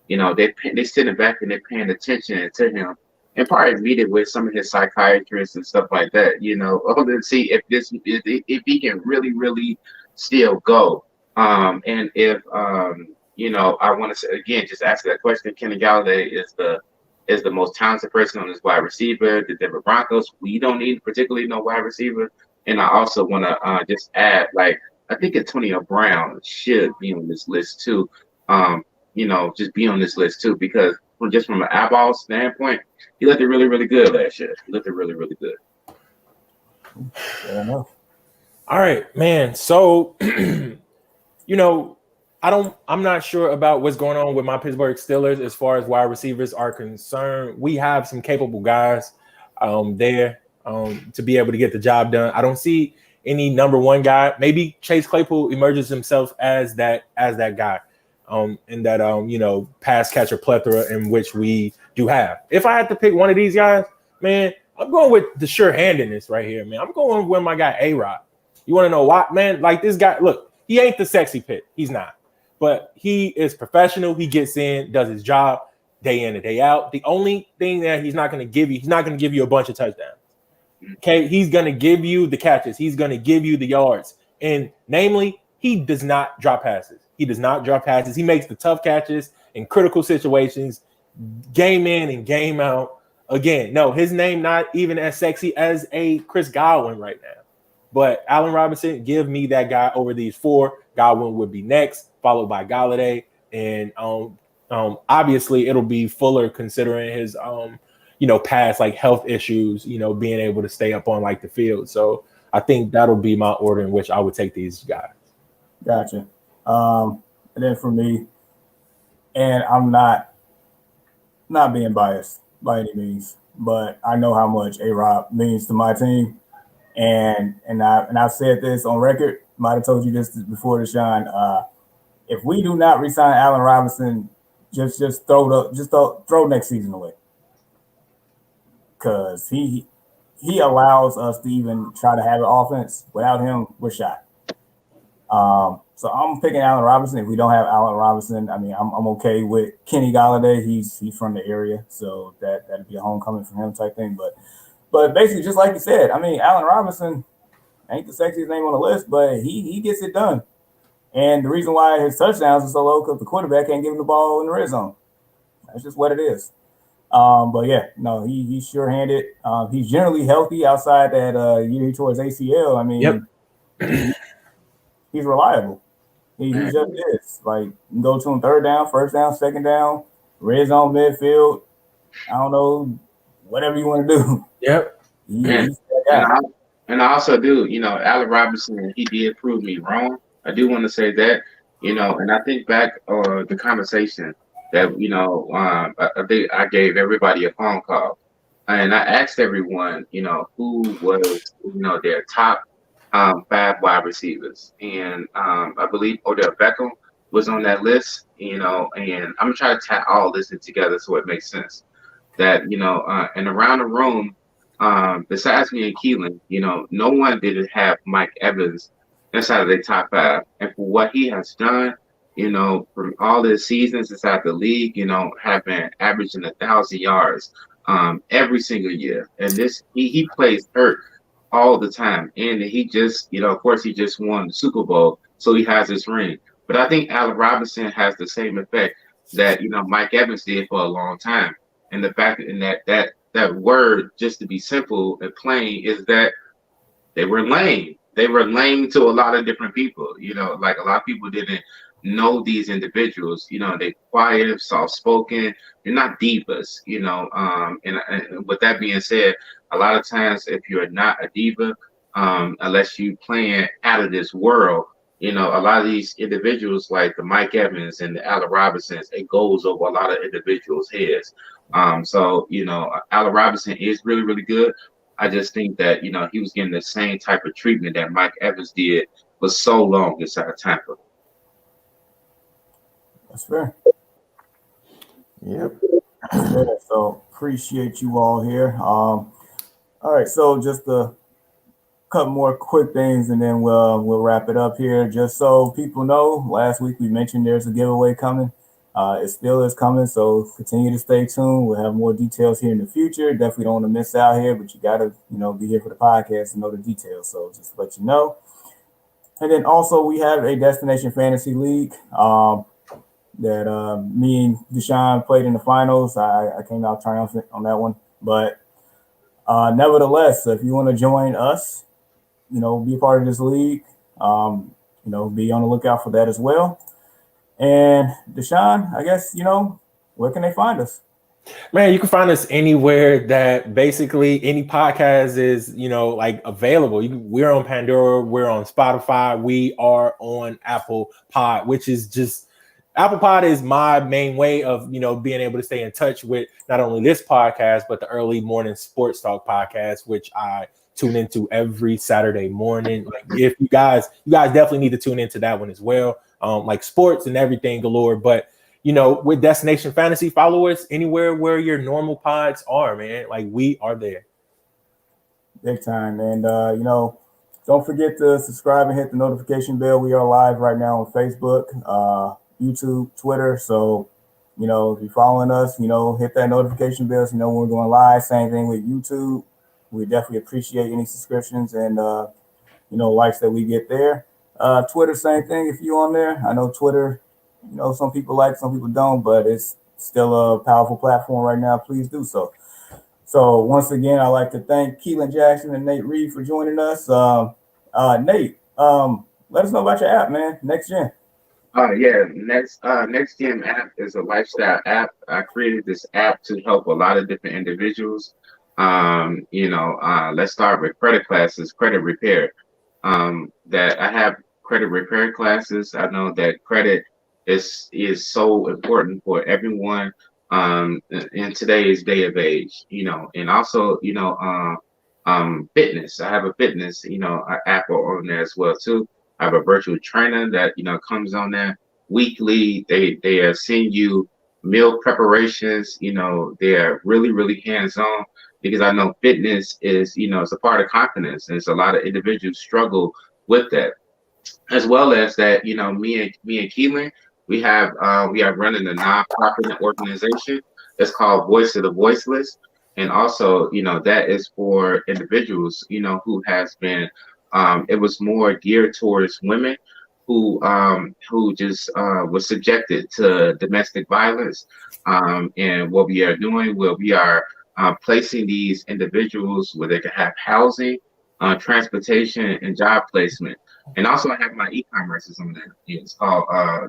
they're sitting back and they're paying attention to him and probably meeting with some of his psychiatrists and stuff like that, to see if he can really, really still go. And if, I want to say again, just ask that question. Kenny Galladay is the most talented person on his wide receiver. The Denver Broncos, we don't need particularly no wide receiver. And I also want to just add, like, I think Antonio Brown should be on this list too. Just be on this list too, because from an eyeball standpoint, he looked really, really good last year. He looked really, really good. Fair enough. All right, man. So, I'm not sure about what's going on with my Pittsburgh Steelers as far as wide receivers are concerned. We have some capable guys there to be able to get the job done. I don't see any number one guy. Maybe Chase Claypool emerges himself as that guy in that pass catcher plethora in which we do have. If I had to pick one of these guys, man, I'm going with the sure-handedness right here, man. I'm going with my guy A-Rod. You want to know why, man? Like, this guy, look, he ain't the sexy pit. He's not. But he is professional. He gets in, does his job day in and day out. The only thing that he's not going to give you a bunch of touchdowns. Okay, he's going to give you the catches. He's going to give you the yards. And namely, he does not drop passes. He does not drop passes. He makes the tough catches in critical situations, game in and game out. Again, no, his name not even as sexy as a Chris Godwin right now. But Allen Robinson, give me that guy over these four. Godwin would be next, followed by Galladay. And obviously it'll be Fuller considering his past like health issues, being able to stay up on like the field. So I think that'll be my order in which I would take these guys. Gotcha. And then for me, and I'm not being biased by any means, but I know how much A-Rob means to my team. And I've said this on record. Might have told you this before, Deshaun. If we do not resign Allen Robinson, just throw next season away, because he allows us to even try to have an offense. Without him, we're shot. So I'm picking Allen Robinson. If we don't have Allen Robinson, I mean, I'm okay with Kenny Galladay. He's from the area, so that'd be a homecoming from him type thing. But basically, just like you said, I mean, Allen Robinson ain't the sexiest name on the list, but he gets it done. And the reason why his touchdowns are so low because the quarterback can't give him the ball in the red zone. That's just what it is. But yeah, no, he's sure-handed. He's generally healthy outside that year he tore his ACL. I mean, he's reliable. He just is. Like, you can go to him third down, first down, second down, red zone, midfield. I don't know, whatever you want to do. Yep. And I also do, Allen Robinson, he did prove me wrong. I do want to say that, and I think back the conversation that, I think I gave everybody a phone call. And I asked everyone, who was, their top 5 wide receivers. And I believe Odell Beckham was on that list, and I'm trying to tie all this in together so it makes sense. That, and around the room, besides me and Keelan, no one didn't have Mike Evans inside of their top 5. And for what he has done, from all his seasons inside the league, have been averaging 1,000 yards every single year. And this, he plays hurt all the time. And he just, of course, he just won the Super Bowl, so he has his ring. But I think Allen Robinson has the same effect that, Mike Evans did for a long time. And the fact that word, just to be simple and plain, is that they were lame. They were lame to a lot of different people. Like a lot of people didn't know these individuals. They quiet, soft-spoken. They're not divas. And with that being said, a lot of times if you're not a diva, unless you playing out of this world, a lot of these individuals like the Mike Evans and the Allen Robinsons, it goes over a lot of individuals' heads. So Allen Robinson is really, really good. I just think that, he was getting the same type of treatment that Mike Evans did for so long inside of Tampa. That's fair. Yep. Yeah, so appreciate you all here. All right, so just a couple more quick things, and then we'll wrap it up here. Just so people know, last week we mentioned there's a giveaway coming. It still is coming, so continue to stay tuned. We'll have more details here in the future. Definitely don't want to miss out here, but you gotta be here for the podcast and know the details. So just to let you know. And then also we have a Destination Fantasy League that me and Deshaun played in the finals. I came out triumphant on that one, but nevertheless, if you want to join us, be a part of this league, be on the lookout for that as well. And Deshaun, I guess, where can they find us? Man, you can find us anywhere that basically any podcast is, available. We're on Pandora, we're on Spotify, we are on Apple Pod, which is just Apple Pod is my main way of, being able to stay in touch with not only this podcast, but the Early Morning Sports Talk podcast, which I tune into every Saturday morning. Like, if you guys definitely need to tune into that one as well. Like sports and everything galore. But, with Destination Fantasy, follow us anywhere where your normal pods are, man. Like, we are there. Big time. And, don't forget to subscribe and hit the notification bell. We are live right now on Facebook, YouTube, Twitter. So, if you're following us, hit that notification bell so you know when we're going live. Same thing with YouTube. We definitely appreciate any subscriptions and, likes that we get there. Twitter, same thing. If you're on there, I know Twitter, some people like, some people don't, but it's still a powerful platform right now. Please do so. So once again, I'd like to thank Keelan Jackson and Nate Reed for joining us. Nate, let us know about your app, man. Next Gen. Next Gen app is a lifestyle app. I created this app to help a lot of different individuals. Let's start with credit classes, credit repair. That I have credit repair classes. I know that credit is so important for everyone in today's day of age, and also, fitness. I have a fitness, app on there as well too. I have a virtual trainer that, comes on there weekly. They are seeing you meal preparations, they're really, really hands-on, because I know fitness is, it's a part of confidence, and it's a lot of individuals struggle with that. As well as that, me and Keelan, we are running a nonprofit organization that's called Voice of the Voiceless. And also, that is for individuals, who has been, it was more geared towards women who just was subjected to domestic violence. And what we are doing, we are placing these individuals where they can have housing, transportation, and job placement. And also, I have my e-commerce on there. It's called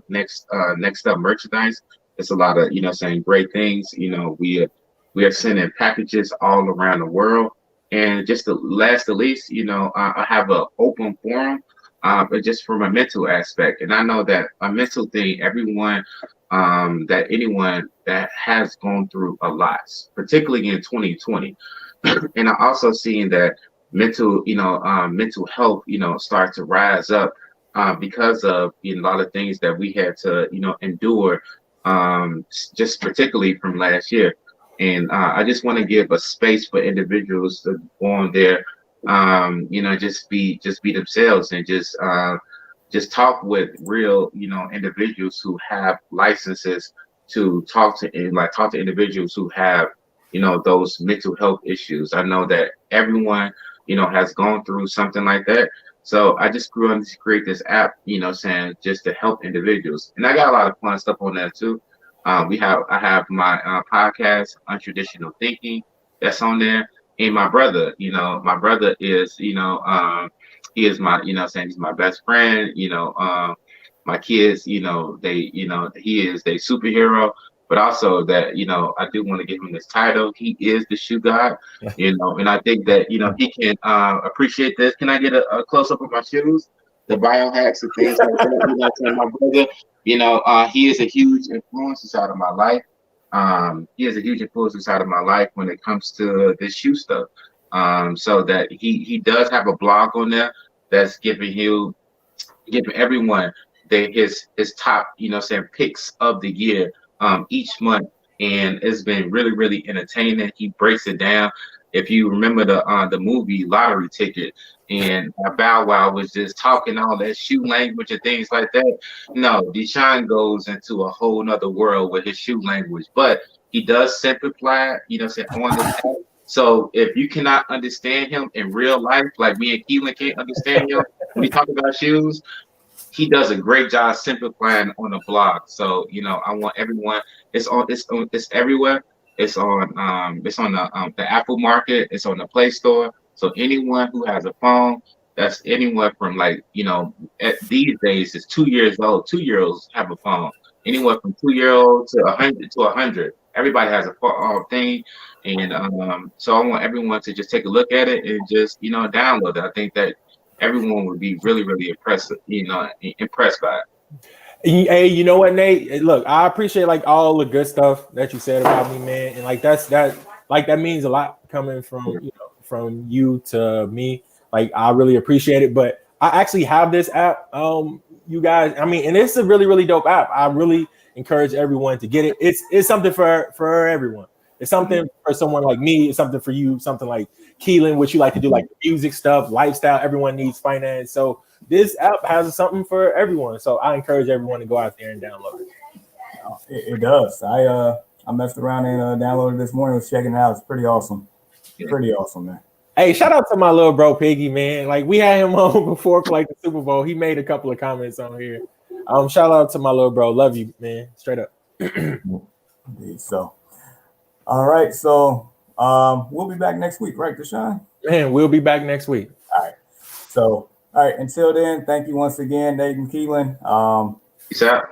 Next Up Merchandise. It's a lot of saying great things. We are sending packages all around the world. And just the least, I have an open forum, but just from a mental aspect. And I know that a mental thing, anyone that has gone through a lot, particularly in 2020. And I also seeing that mental health, start to rise up because of a lot of things that we had to, endure, just particularly from last year. And I just want to give a space for individuals to go on there, just be themselves, and just talk with real, individuals who have licenses to talk to individuals who have, those mental health issues. I know that everyone, has gone through something like that. So I just grew on to create this app, saying just to help individuals. And I got a lot of fun stuff on there too. I have my podcast, Untraditional Thinking, that's on there. And my brother is, he is my, he's my best friend. My kids, he is their superhero. But also that, I do want to give him this title. He is the shoe god, and I think that, he can appreciate this. Can I get a close up of my shoes? The biohacks and things like that. My brother, he is a huge influence inside of my life. He is a huge influence inside of my life when it comes to this shoe stuff. So that he does have a blog on there that's giving everyone his top, picks of the year. Each month, and it's been really, really entertaining. He breaks it down. If you remember the movie Lottery Ticket, and Bow Wow was just talking all that shoe language and things like that. No, Deshaun goes into a whole nother world with his shoe language, but he does simplify, on this app. So if you cannot understand him in real life, like me and Keelan can't understand him when he talk about shoes, he does a great job simplifying on the blog. So I want everyone. It's everywhere. It's on the Apple Market. It's on the Play Store. So anyone who has a phone, that's anyone from these days it's 2 years old. 2-year-olds have a phone. Anyone from 2-year-old to 100. Everybody has a phone thing, and so I want everyone to just take a look at it and just download it. I think that everyone would be really, really impressed by it. Hey, you know what, Nate? Look, I appreciate like all the good stuff that you said about me, man, and like that means a lot coming from from you to me. Like I really appreciate it. But I actually have this app, you guys. I mean, and it's a really, really dope app. I really encourage everyone to get it. It's something for everyone. It's something for someone like me. It's something for you. Something like Keelan, which you like to do, like music stuff, lifestyle. Everyone needs finance, so this app has something for everyone. So I encourage everyone to go out there and download it. It does. I messed around and downloaded it this morning. Was checking it out. It's pretty awesome. Pretty awesome, man. Hey, shout out to my little bro Piggy, man. Like we had him on before for like the Super Bowl. He made a couple of comments on here. Shout out to my little bro. Love you, man. Straight up. Indeed. So, all right. So we'll be back next week, right, Deshaun? Man, we'll be back next week. All right. So, all right. Until then, thank you once again, Nate and Keelan. Peace out.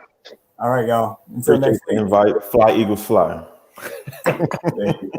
All right, y'all. Until next week. Invite Fly Eagles Fly. Thank you.